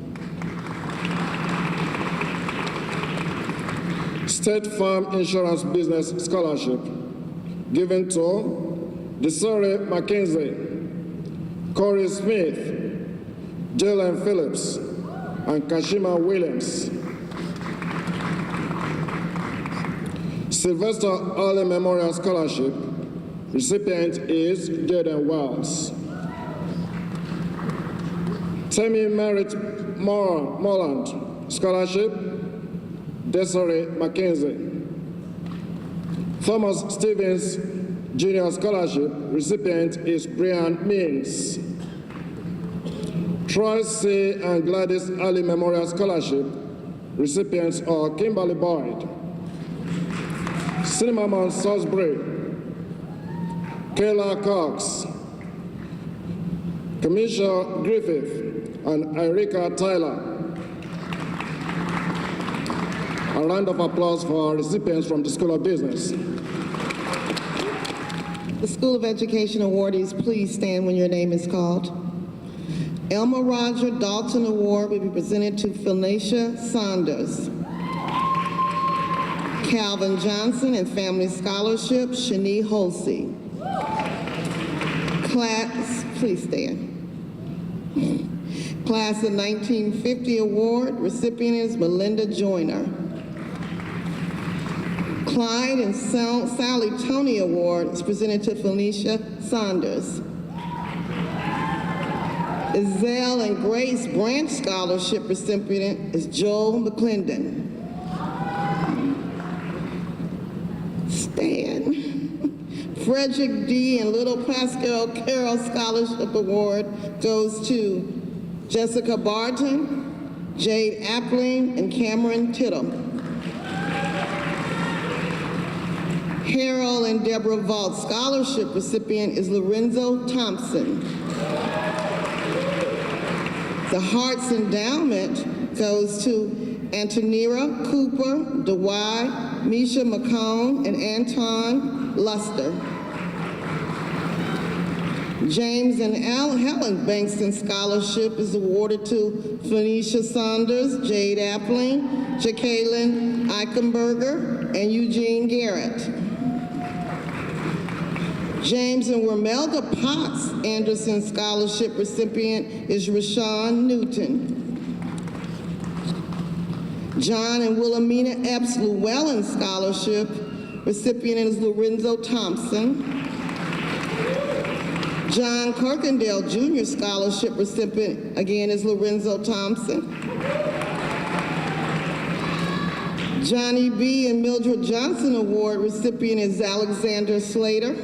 State Farm Insurance Business Scholarship, given to Desiree McKenzie, Corey Smith, Jalen Phillips, and Kashima Williams. Sylvester Early Memorial Scholarship, recipient is Jaden Wells. Tammy Merritt Morland Scholarship, Desiree McKenzie. Thomas Stevens Junior Scholarship, recipient is Brian Means. Troy C. and Gladys Ali Memorial Scholarship, recipients are Kimberly Boyd, Cinnamon Salisbury, Kayla Cox, Kamisha Griffith, and Erika Tyler. A round of applause for our recipients from the School of Business. The School of Education awardees, please stand when your name is called. Elma Roger Dalton Award will be presented to Phylicia Saunders. Calvin Johnson and Family Scholarship, Shani Holsey. Class, please stand. Class of 1950 Award, recipient is Melinda Joyner. Clyde and Sally Tony Award is presented to Phylicia Saunders. Ezell and Grace Branch Scholarship recipient is Joel McClendon. Frederick D. and Little Pascal Carroll Scholarship Award goes to Jessica Barton, Jade Appling, and Cameron Tittle. Harold and Deborah Vault Scholarship recipient is Lorenzo Thompson. The Hearts Endowment goes to Antonira Cooper, DeWy, Misha McCone, and Anton Luster. James and Helen Bankston Scholarship is awarded to Phoenicia Saunders, Jade Appling, Jacqueline Eichenberger, and Eugene Garrett. James and Wermelda Potts Anderson Scholarship recipient is Rashawn Newton. John and Wilhelmina Epps Llewellyn Scholarship recipient is Lorenzo Thompson. John Kirkendale Jr. Scholarship recipient again is Lorenzo Thompson. Johnny B. and Mildred Johnson Award recipient is Alexander Slater.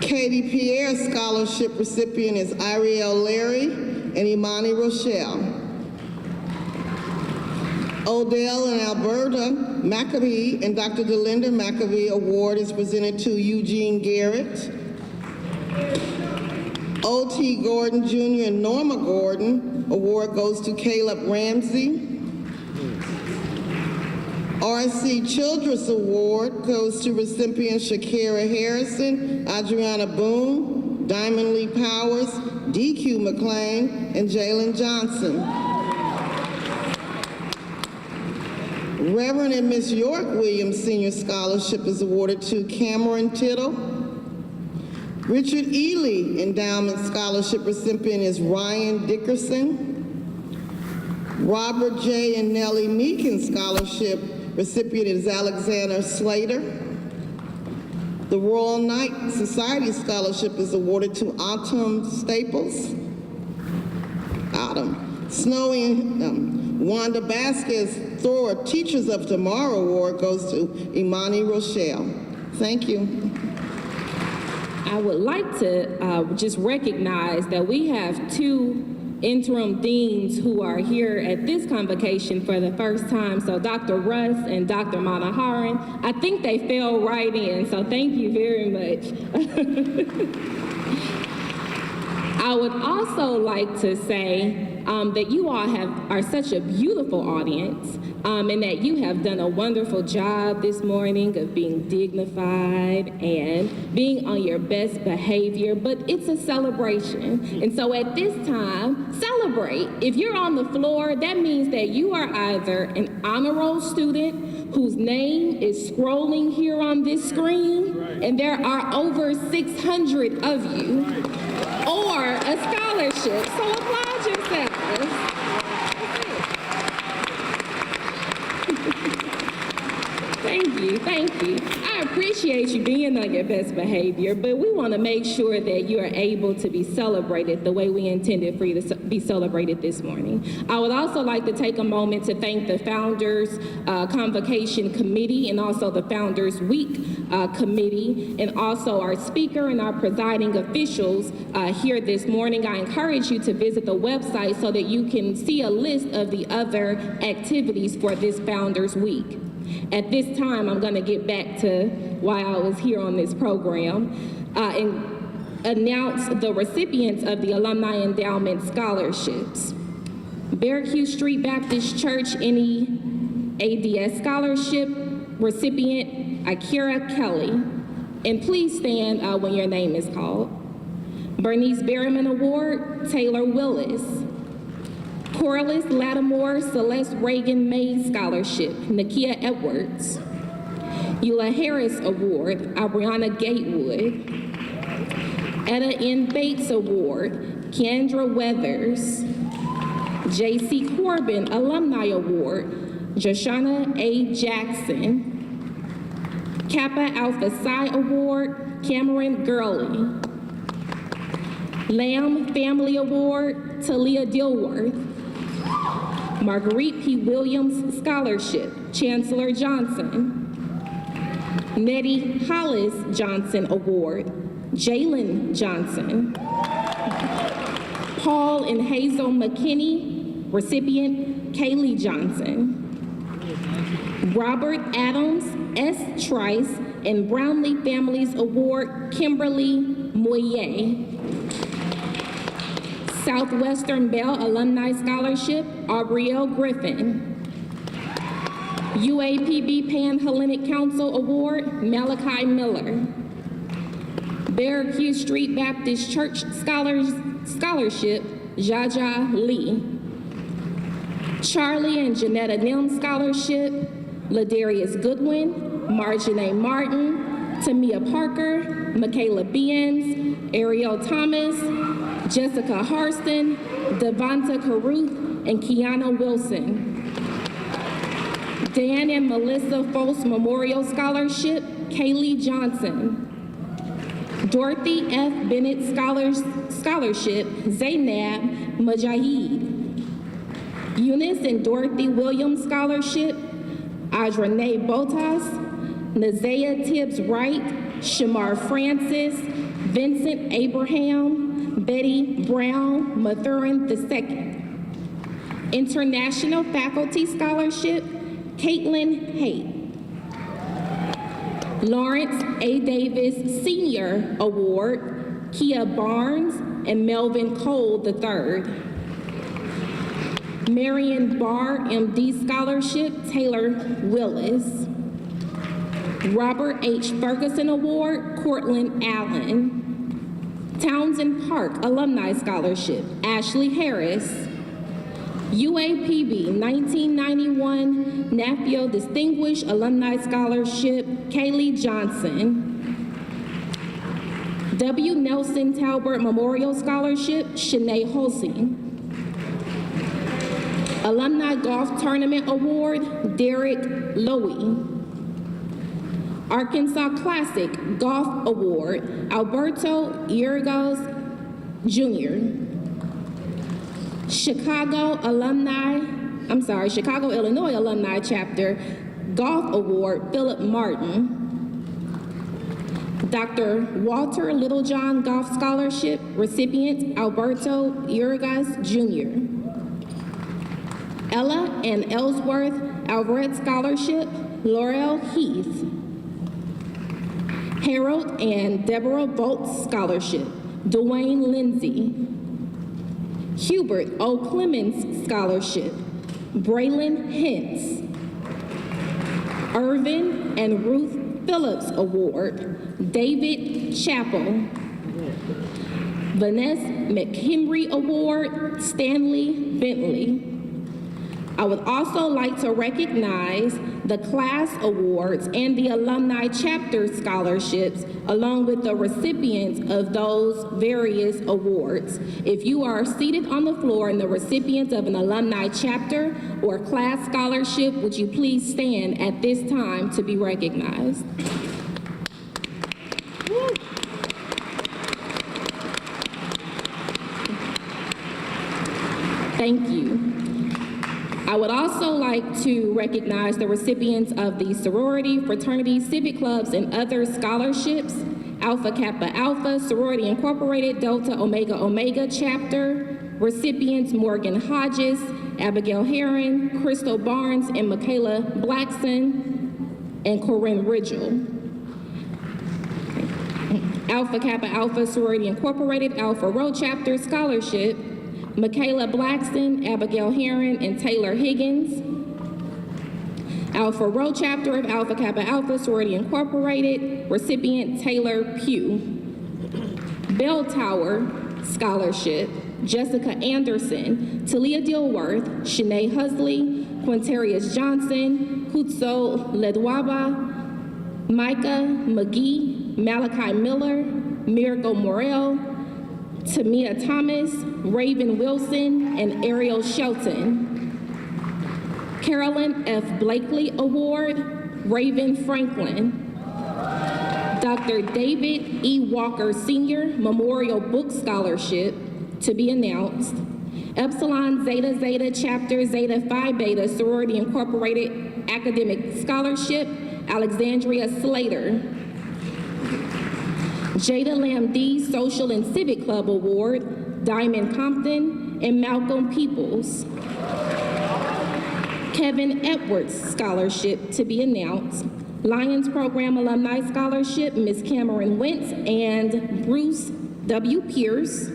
Katie Pierre Scholarship recipient is Ariel Larry and Imani Rochelle. Odell and Alberta McAbee and Dr. Delinda McAbee Award is presented to Eugene Garrett. O.T. Gordon Jr. and Norma Gordon Award goes to Caleb Ramsey. R.C. Childress Award goes to recipients Shakira Harrison, Adriana Boone, Diamond Lee Powers, D.Q. McLean, and Jalen Johnson. Reverend and Miss York Williams Senior Scholarship is awarded to Cameron Tittle. Richard Ely Endowment Scholarship recipient is Ryan Dickerson. Robert J. and Nellie Meekin Scholarship recipient is Alexander Slater. The Royal Knight Society Scholarship is awarded to Autumn Staples. Snowy Wanda Vasquez Thor Teachers of Tomorrow Award goes to Imani Rochelle. Thank you. I would like to just recognize that we have two interim deans who are here at this convocation for the first time. So Dr. Russ and Dr. Manaharan, I think they fell right in, so thank you very much. I would also like to say that you all are such a beautiful audience, and that you have done a wonderful job this morning of being dignified and being on your best behavior, but it's a celebration. And so at this time, celebrate. If you're on the floor, that means that you are either an honor roll student whose name is scrolling here on this screen, and there are over 600 of you, or a scholarship. So applaud yourselves. Thank you. I appreciate you being on your best behavior, but we want to make sure that you are able to be celebrated the way we intended for you to be celebrated this morning. I would also like to take a moment to thank the Founders Convocation Committee and also the Founders Week Committee, and also our speaker and our presiding officials here this morning. I encourage you to visit the website so that you can see a list of the other activities for this Founders Week. At this time, I'm going to get back to why I was here on this program and announce the recipients of the Alumni Endowment Scholarships. Barracue Street Baptist Church NE ADS Scholarship recipient, Akira Kelley. And please stand when your name is called. Bernice Berriman Award, Taylor Willis. Corliss Lattimore Celeste Reagan May Scholarship, Nakia Edwards. Eula Harris Award, Ariana Gatewood. Etta N. Bates Award, Kendra Weathers. J.C. Corbin Alumni Award, Joshana A. Jackson. Kappa Alpha Psi Award, Cameron Gurley. Lamb Family Award, Talia Dilworth. Marguerite P. Williams Scholarship, Chancellor Johnson. Nettie Hollis Johnson Award, Jalen Johnson. Paul and Hazel McKinney, recipient Kelley Johnson. Robert Adams S. Trice and Brownlee Families Award, Kimberly Moyer. Southwestern Bell Alumni Scholarship, Aubrielle Griffin. UAPB Pan-Hellenic Council Award, Malachi Miller. Barracue Street Baptist Church Scholarship, Jaja Lee. Charlie and Janetta Nim Scholarship, Ladarius Goodwin, Marjanae Martin, Tamia Parker, Michaela Beans, Ariel Thomas, Jessica Harston, Devonta Caruth, and Kiana Wilson. Dan and Melissa Foss Memorial Scholarship, Kaylee Johnson. Dorothy F. Bennett Scholarship, Zainab Mujahid. Eunice and Dorothy Williams Scholarship, Audrey Botas, Nazaya Tibbs Wright, Shamar Francis, Vincent Abraham, Betty Brown Mathurin II. International Faculty Scholarship, Caitlin Haight. Lawrence A. Davis Senior Award, Kia Barnes and Melvin Cole III. Marion Barr MD Scholarship, Taylor Willis. Robert H. Ferguson Award, Cortland Allen. Townsend Park Alumni Scholarship, Ashley Harris. UAPB 1991 NAFIO Distinguished Alumni Scholarship, Kaylee Johnson. W. Nelson Talbert Memorial Scholarship, Shanae Holsey. Alumni Golf Tournament Award, Derek Lowy. Arkansas Classic Golf Award, Alberto Irgos Jr. Chicago, Illinois Alumni Chapter Golf Award, Philip Martin. Dr. Walter Littlejohn Golf Scholarship, recipient Alberto Irgas Jr. Ella and Ellsworth Alvarez Scholarship, Laurel Heath. Harold and Deborah Volts Scholarship, Dwayne Lindsay. Hubert O. Clemens Scholarship, Braylon Hintz. Irvin and Ruth Phillips Award, David Chappell. Vanessa McHenry Award, Stanley Bentley. I would also like to recognize the class awards and the alumni chapter scholarships, along with the recipients of those various awards. If you are seated on the floor and the recipients of an alumni chapter or class scholarship, would you please stand at this time to be recognized? Thank you. I would also like to recognize the recipients of the sorority, fraternity, civic clubs, and other scholarships. Alpha Kappa Alpha, Sorority Incorporated, Delta Omega Omega Chapter. Recipients Morgan Hodges, Abigail Heron, Crystal Barnes, and Michaela Blackson, and Corinne Ridgel. Alpha Kappa Alpha, Sorority Incorporated, Alpha Rho Chapter Scholarship. Michaela Blackson, Abigail Heron, and Taylor Higgins. Alpha Rho Chapter of Alpha Kappa Alpha, Sorority Incorporated, recipient Taylor Pugh. Bell Tower Scholarship, Jessica Anderson, Talia Dilworth, Shanae Husley, Quintarius Johnson, Hutso Ledwaba, Micah McGee, Malachi Miller, Miracle Morel, Tamia Thomas, Raven Wilson, and Ariel Shelton. Carolyn F. Blakely Award, Raven Franklin. Dr. David E. Walker Sr. Memorial Book Scholarship, to be announced. Epsilon Zeta Zeta Chapter Zeta Phi Beta Sorority Incorporated Academic Scholarship, Alexandria Slater. Jada Lamb D Social and Civic Club Award, Diamond Compton and Malcolm Peoples. Kevin Edwards Scholarship to be announced. Lions Program Alumni Scholarship, Ms. Cameron Wentz and Bruce W. Pierce.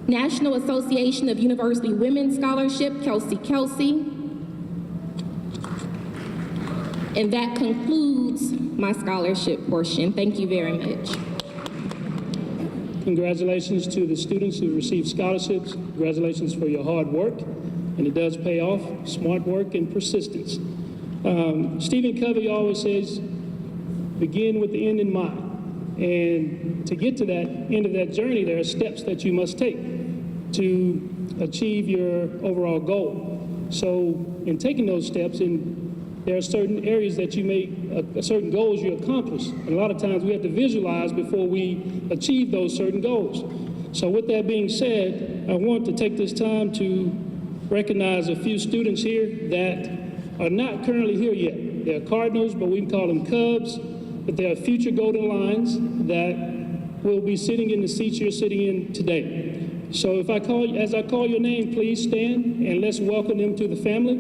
National Association of University Women Scholarship, Kelsey. And that concludes my scholarship portion. Thank you very much. Congratulations to the students who received scholarships. Congratulations for your hard work. And it does pay off, smart work and persistence. Stephen Covey always says, begin with the end in mind. And to get to that end of that journey, there are steps that you must take to achieve your overall goal. So in taking those steps, there are certain areas that you may, certain goals you accomplish. And a lot of times we have to visualize before we achieve those certain goals. So with that being said, I want to take this time to recognize a few students here that are not currently here yet. They're Cardinals, but we can call them Cubs, but they are future Golden Lions that will be sitting in the seats you're sitting in today. So as I call your name, please stand and let's welcome them to the family.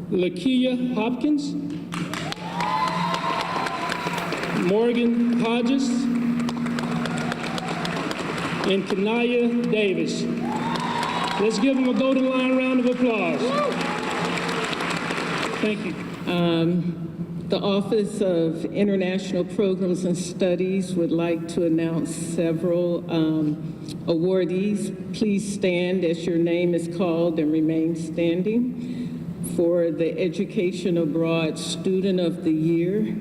Lakia Hopkins, Morgan Hodges, and Kanaya Davis. Let's give them a Golden Lion round of applause. Thank you. The Office of International Programs and Studies would like to announce several awardees. Please stand as your name is called and remain standing. For the Education Abroad Student of the Year,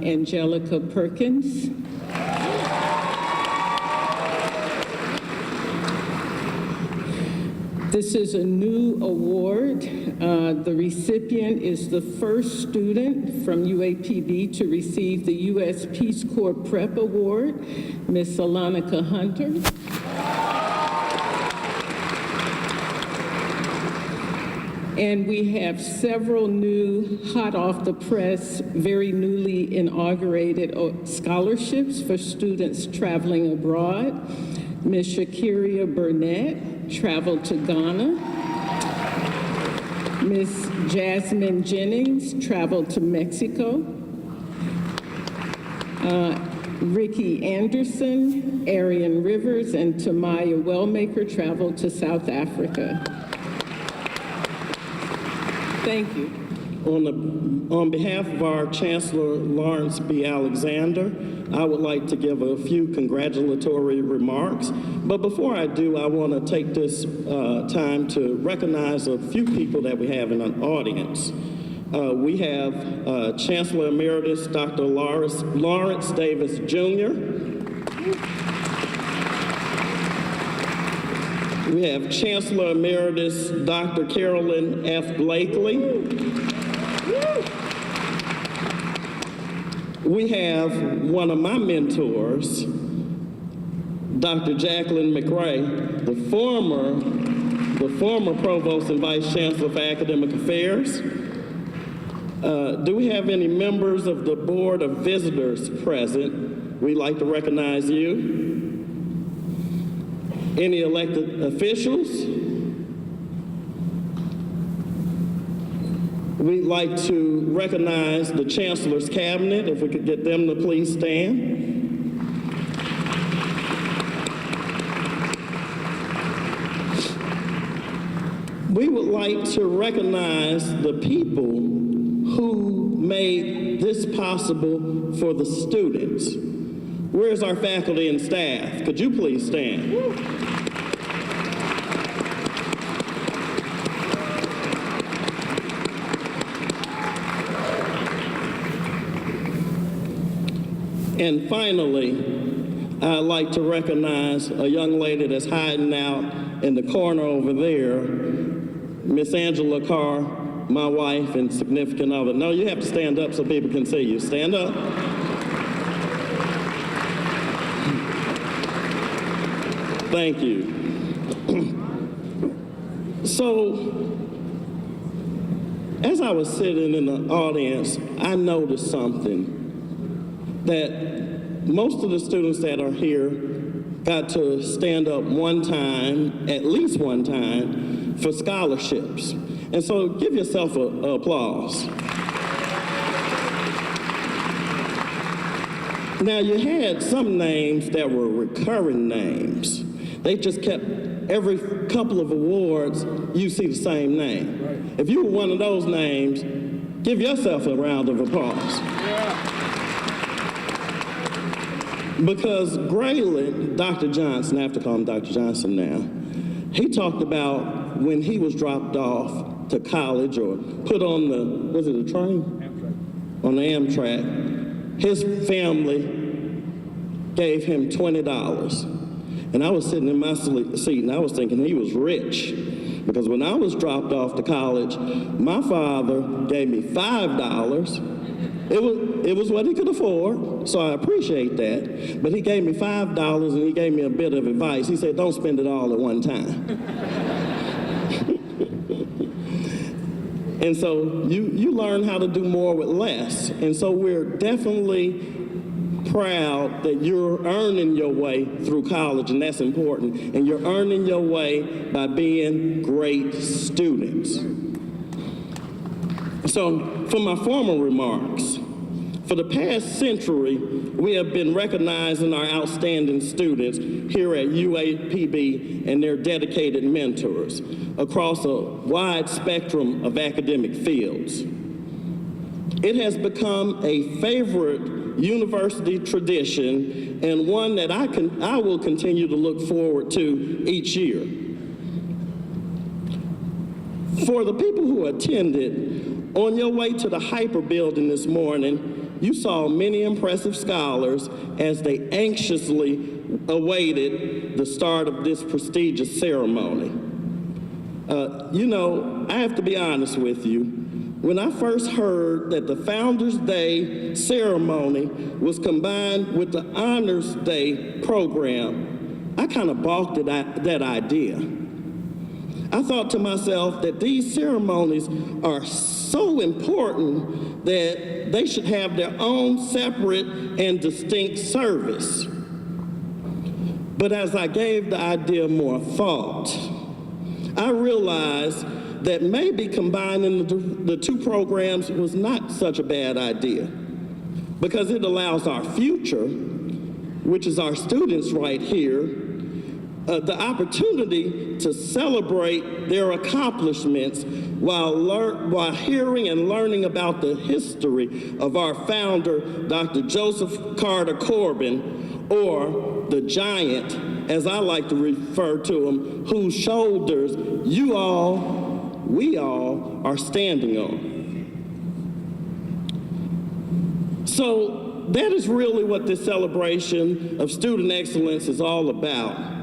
Angelica Perkins. This is a new award. The recipient is the first student from UAPB to receive the U.S. Peace Corps Prep Award, Ms. Alanika Hunter. And we have several new, hot off the press, very newly inaugurated scholarships for students traveling abroad. Ms. Shakiria Burnett traveled to Ghana. Ms. Jasmine Jennings traveled to Mexico. Ricky Anderson, Arian Rivers, and Tamaya Wellmaker traveled to South Africa. Thank you. On behalf of our Chancellor Lawrence B. Alexander, I would like to give a few congratulatory remarks. But before I do, I want to take this time to recognize a few people that we have in an audience. We have Chancellor Emeritus Dr. Lawrence Davis Jr. We have Chancellor Emeritus Dr. Carolyn F. Blakely. We have one of my mentors, Dr. Jacqueline McRae, the former Provost and Vice Chancellor for Academic Affairs. Do we have any members of the Board of Visitors present? We'd like to recognize you. Any elected officials? We'd like to recognize the Chancellor's Cabinet, if we could get them to please stand. We would like to recognize the people who made this possible for the students. Where's our faculty and staff? Could you please stand? And finally, I'd like to recognize a young lady that's hiding out in the corner over there, Miss Angela Carr, my wife and significant other. No, you have to stand up so people can see you. Stand up. Thank you. So, As I was sitting in the audience, I noticed something, that most of the students that are here got to stand up one time, at least one time, for scholarships. And so give yourself an applause. Now, you had some names that were recurring names. They just kept, every couple of awards, you see the same name. Right. If you were one of those names, give yourself a round of applause. Yeah. Because Graylin, Dr. Johnson, I have to call him Dr. Johnson now, he talked about when he was dropped off to college or put on the, was it a train? Amtrak. On the Amtrak, his family gave him $20. And I was sitting in my seat and I was thinking he was rich. Because when I was dropped off to college, my father gave me $5. It was what he could afford, so I appreciate that. But he gave me $5 and he gave me a bit of advice. He said, don't spend it all at one time. And so you learn how to do more with less. And so we're definitely proud that you're earning your way through college, and that's important. And you're earning your way by being great students. So for my formal remarks, for the past century, we have been recognizing our outstanding students here at UAPB and their dedicated mentors across a wide spectrum of academic fields. It has become a favorite university tradition and one that I will continue to look forward to each year. For the people who attended, on your way to the Hyper building this morning, you saw many impressive scholars as they anxiously awaited the start of this prestigious ceremony. You know, I have to be honest with you. When I first heard that the Founders Day ceremony was combined with the Honors Day program, I kind of balked at that idea. I thought to myself that these ceremonies are so important that they should have their own separate and distinct service. But as I gave the idea more thought, I realized that maybe combining the two programs was not such a bad idea, because it allows our future, which is our students right here, the opportunity to celebrate their accomplishments while hearing and learning about the history of our founder, Dr. Joseph Carter Corbin, or the giant, as I like to refer to him, whose shoulders we all are standing on. So that is really what this celebration of student excellence is all about.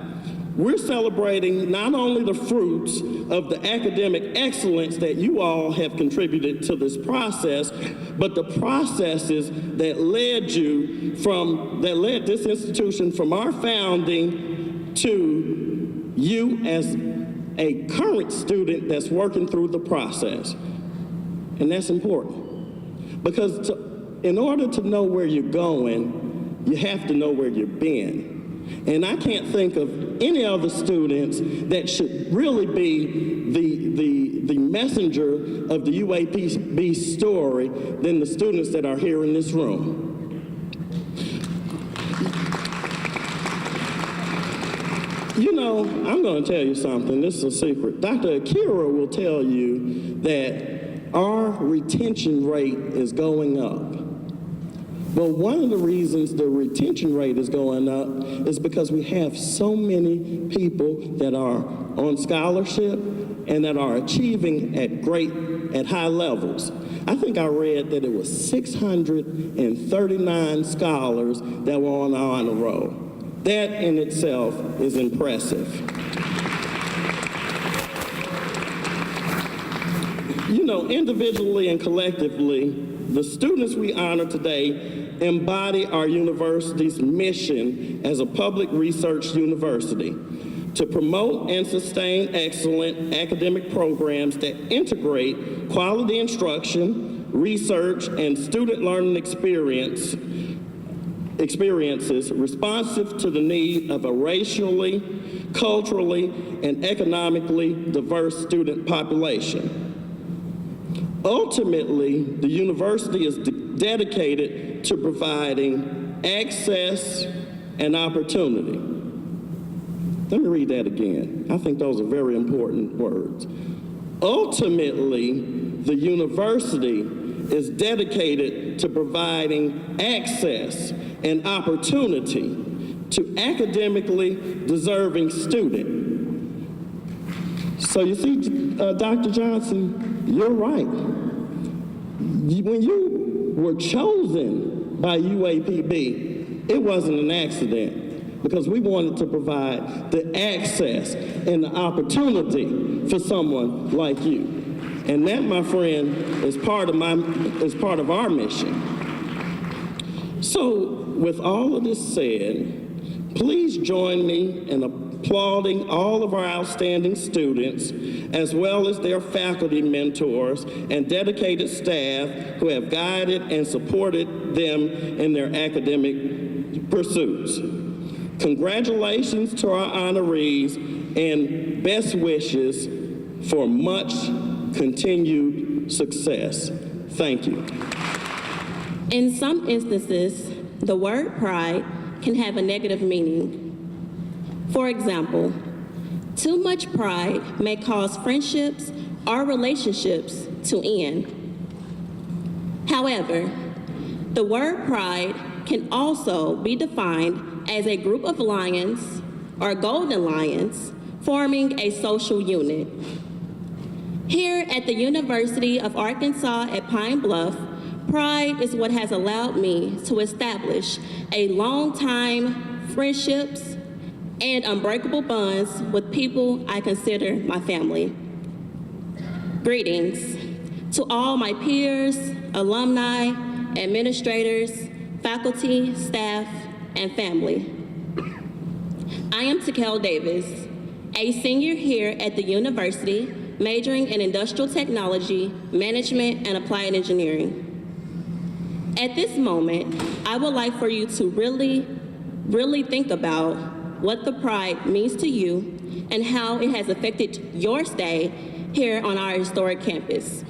We're celebrating not only the fruits of the academic excellence that you all have contributed to this process, but the processes that led this institution from our founding to you as a current student that's working through the process. And that's important, because in order to know where you're going, you have to know where you've been. And I can't think of any other students that should really be the messenger of the UAPB story than the students that are here in this room. You know, I'm going to tell you something. This is a secret. Dr. Akira will tell you that our retention rate is going up. Well, one of the reasons the retention rate is going up is because we have so many people that are on scholarship and that are achieving at high levels. I think I read that it was 639 scholars that were on the honor roll. That in itself is impressive. You know, individually and collectively, the students we honor today embody our university's mission as a public research university. to promote and sustain excellent academic programs that integrate quality instruction, research, and student learning experiences responsive to the need of a racially, culturally, and economically diverse student population. Ultimately, the university is dedicated to providing access and opportunity. Let me read that again. I think those are very important words. Ultimately, the university is dedicated to providing access and opportunity to academically deserving students. So you see, Dr. Johnson, you're right. When you were chosen by UAPB, it wasn't an accident, because we wanted to provide the access and the opportunity for someone like you. And that, my friend, is part of our mission. So, with all of this said, please join me in applauding all of our outstanding students, as well as their faculty mentors and dedicated staff who have guided and supported them in their academic pursuits. Congratulations to our honorees and best wishes for much continued success. Thank you. In some instances, the word pride can have a negative meaning. For example, too much pride may cause friendships or relationships to end. However, the word pride can also be defined as a group of lions or golden lions forming a social unit. Here at the University of Arkansas at Pine Bluff, pride is what has allowed me to establish a long-time friendships and unbreakable bonds with people I consider my family. Greetings to all my peers, alumni, administrators, faculty, staff, and family. I am Kelley Davis, a senior here at the university, majoring in industrial technology, management, and applied engineering. At this moment, I would like for you to really think about what the pride means to you and how it has affected your stay here on our historic campus.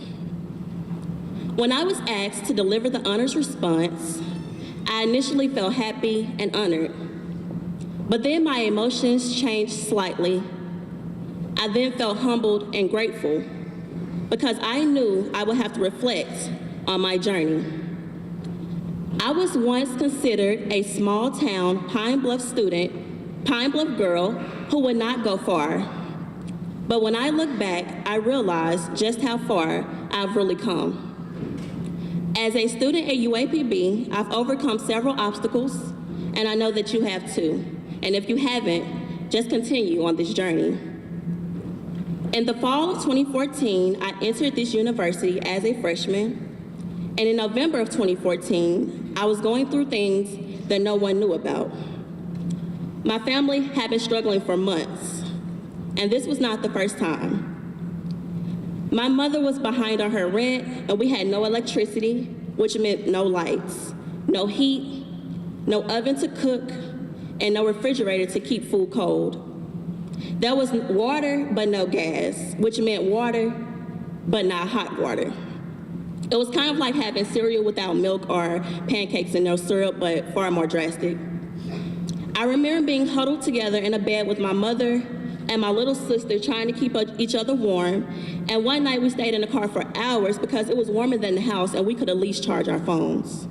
When I was asked to deliver the honors response, I initially felt happy and honored, but then my emotions changed slightly. I then felt humbled and grateful because I knew I would have to reflect on my journey. I was once considered a small town Pine Bluff student, Pine Bluff girl who would not go far. But when I look back, I realized just how far I've really come. As a student at UAPB, I've overcome several obstacles, and I know that you have too. And if you haven't, just continue on this journey. In the fall of 2014, I entered this university as a freshman, and in November of 2014, I was going through things that no one knew about. My family had been struggling for months, and this was not the first time. My mother was behind on her rent, and we had no electricity, which meant no lights, no heat, no oven to cook, and no refrigerator to keep food cold. There was water, but no gas, which meant water, but not hot water. It was kind of like having cereal without milk or pancakes and no syrup, but far more drastic. I remember being huddled together in a bed with my mother and my little sister trying to keep each other warm, and one night we stayed in the car for hours because it was warmer than the house and we could at least charge our phones.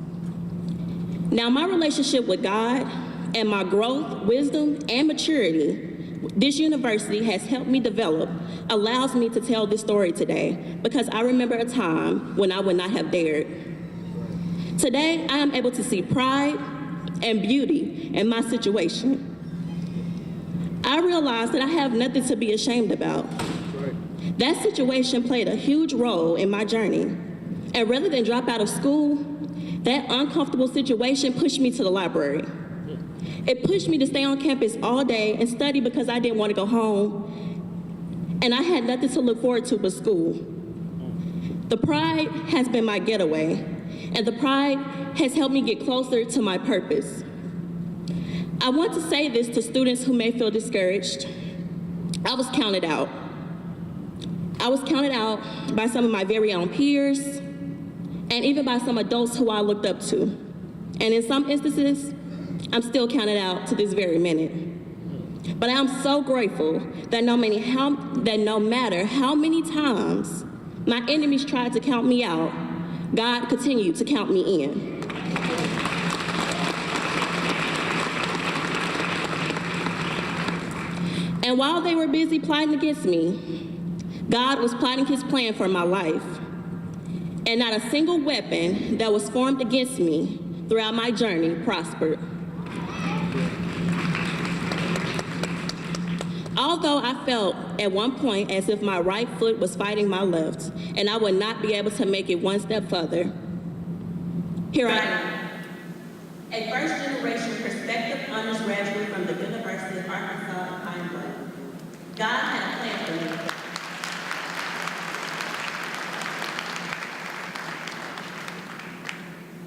Now, my relationship with God and my growth, wisdom, and maturity this university has helped me develop allows me to tell this story today because I remember a time when I would not have dared. Today, I am able to see pride and beauty in my situation. I realize that I have nothing to be ashamed about. That situation played a huge role in my journey. And rather than drop out of school, that uncomfortable situation pushed me to the library. It pushed me to stay on campus all day and study because I didn't want to go home, and I had nothing to look forward to but school. The Pride has been my getaway, and the Pride has helped me get closer to my purpose. I want to say this to students who may feel discouraged. I was counted out. I was counted out by some of my very own peers, and even by some adults who I looked up to. And in some instances, I'm still counted out to this very minute. But I am so grateful that no matter how many times my enemies tried to count me out, God continued to count me in. And while they were busy plotting against me, God was plotting his plan for my life. And not a single weapon that was formed against me throughout my journey prospered. Although I felt at one point as if my right foot was fighting my left and I would not be able to make it one step further, here I am, a first-generation prospective honors graduate from the University of Arkansas at Pine Bluff. God had a plan for me.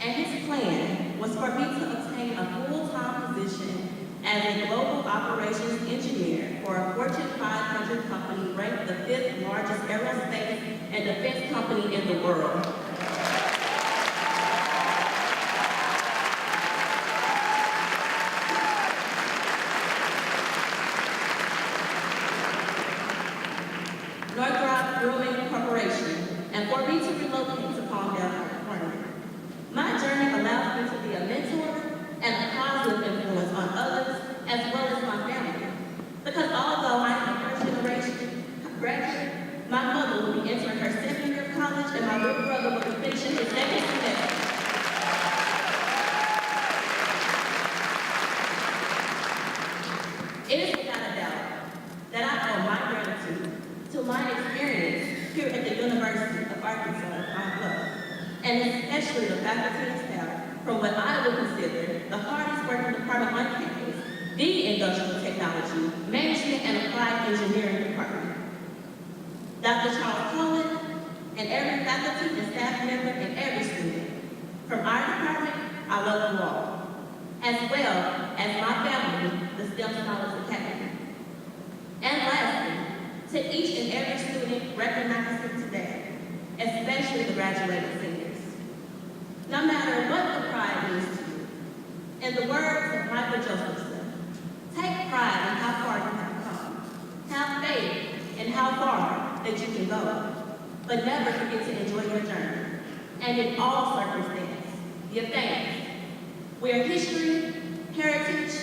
And his plan was for me to obtain a full-time position as a global operations engineer for a Fortune 500 company ranked the 5th largest aerospace and defense company in the world. Northrop Grumman Corporation, and for me to relocate to Palmdale, California. My journey allows me to be a mentor and a positive influence on others as well as my family. Because although I am a first-generation graduate, my mother will be entering her 2nd year of college and my little brother will be finishing his 2nd semester. It is without a doubt that I owe my gratitude to my experience here at the University of Arkansas at Pine Bluff, and especially the faculty and staff from what I would consider the hardest working department on campus, the Industrial Technology, Management and Applied Engineering Department. Dr. Charles Collin, and every faculty and staff member and every student. From our department, I love you all, as well as my family, the STEM Scholars Academy. And lastly, to each and every student recognized here today, especially the graduating seniors. No matter what the pride means to you, in the words of Michael Josephson, take pride in how far you have come. Have faith in how far that you can go, but never forget to enjoy your journey. And in all circumstances, give thanks. We are history, heritage,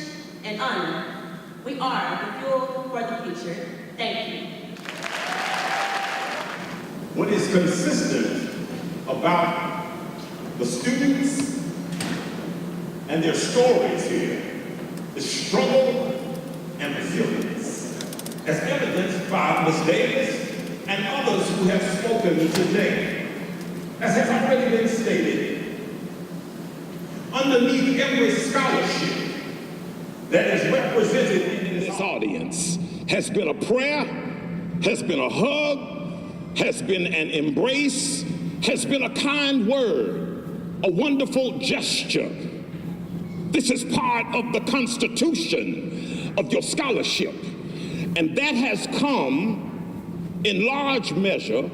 and honor. We are the fuel for the future. Thank you. What is consistent about the students and their stories here is struggle and resilience, as evidenced by Ms. Davis and others who have spoken today. As has already been stated, underneath every scholarship that is represented in this audience has been a prayer, has been a hug, has been an embrace, has been a kind word, a wonderful gesture. This is part of the constitution of your scholarship. And that has come in large measure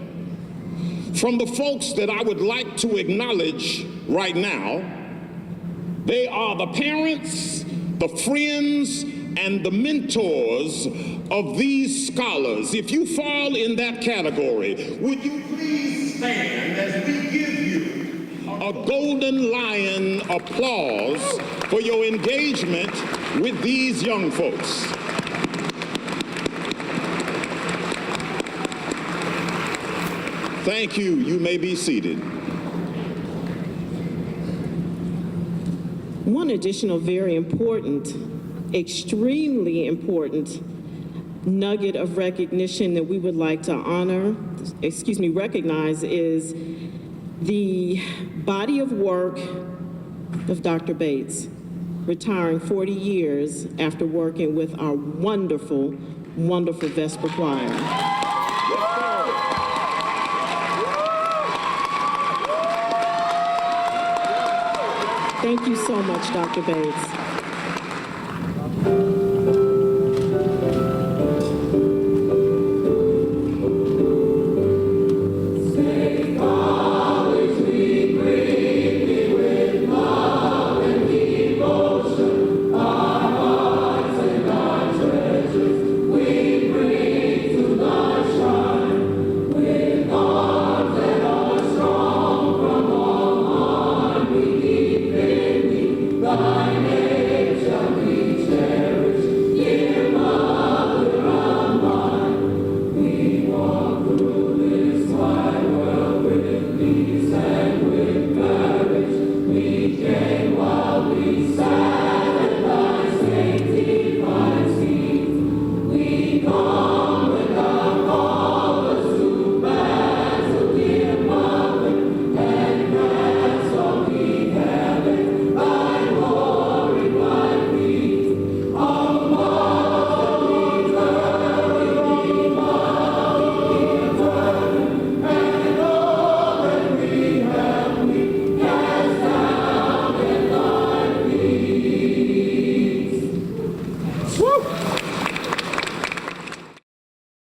from the folks that I would like to acknowledge right now. They are the parents, the friends, and the mentors of these scholars. If you fall in that category, would you please stand as we give you a Golden Lion applause for your engagement with these young folks. Thank you. You may be seated. One additional very important, extremely important nugget of recognition that we would like to recognize is the body of work of Dr. Bates. retiring 40 years after working with our wonderful, wonderful Vesper Choir. Thank you so much, Dr. Bates. We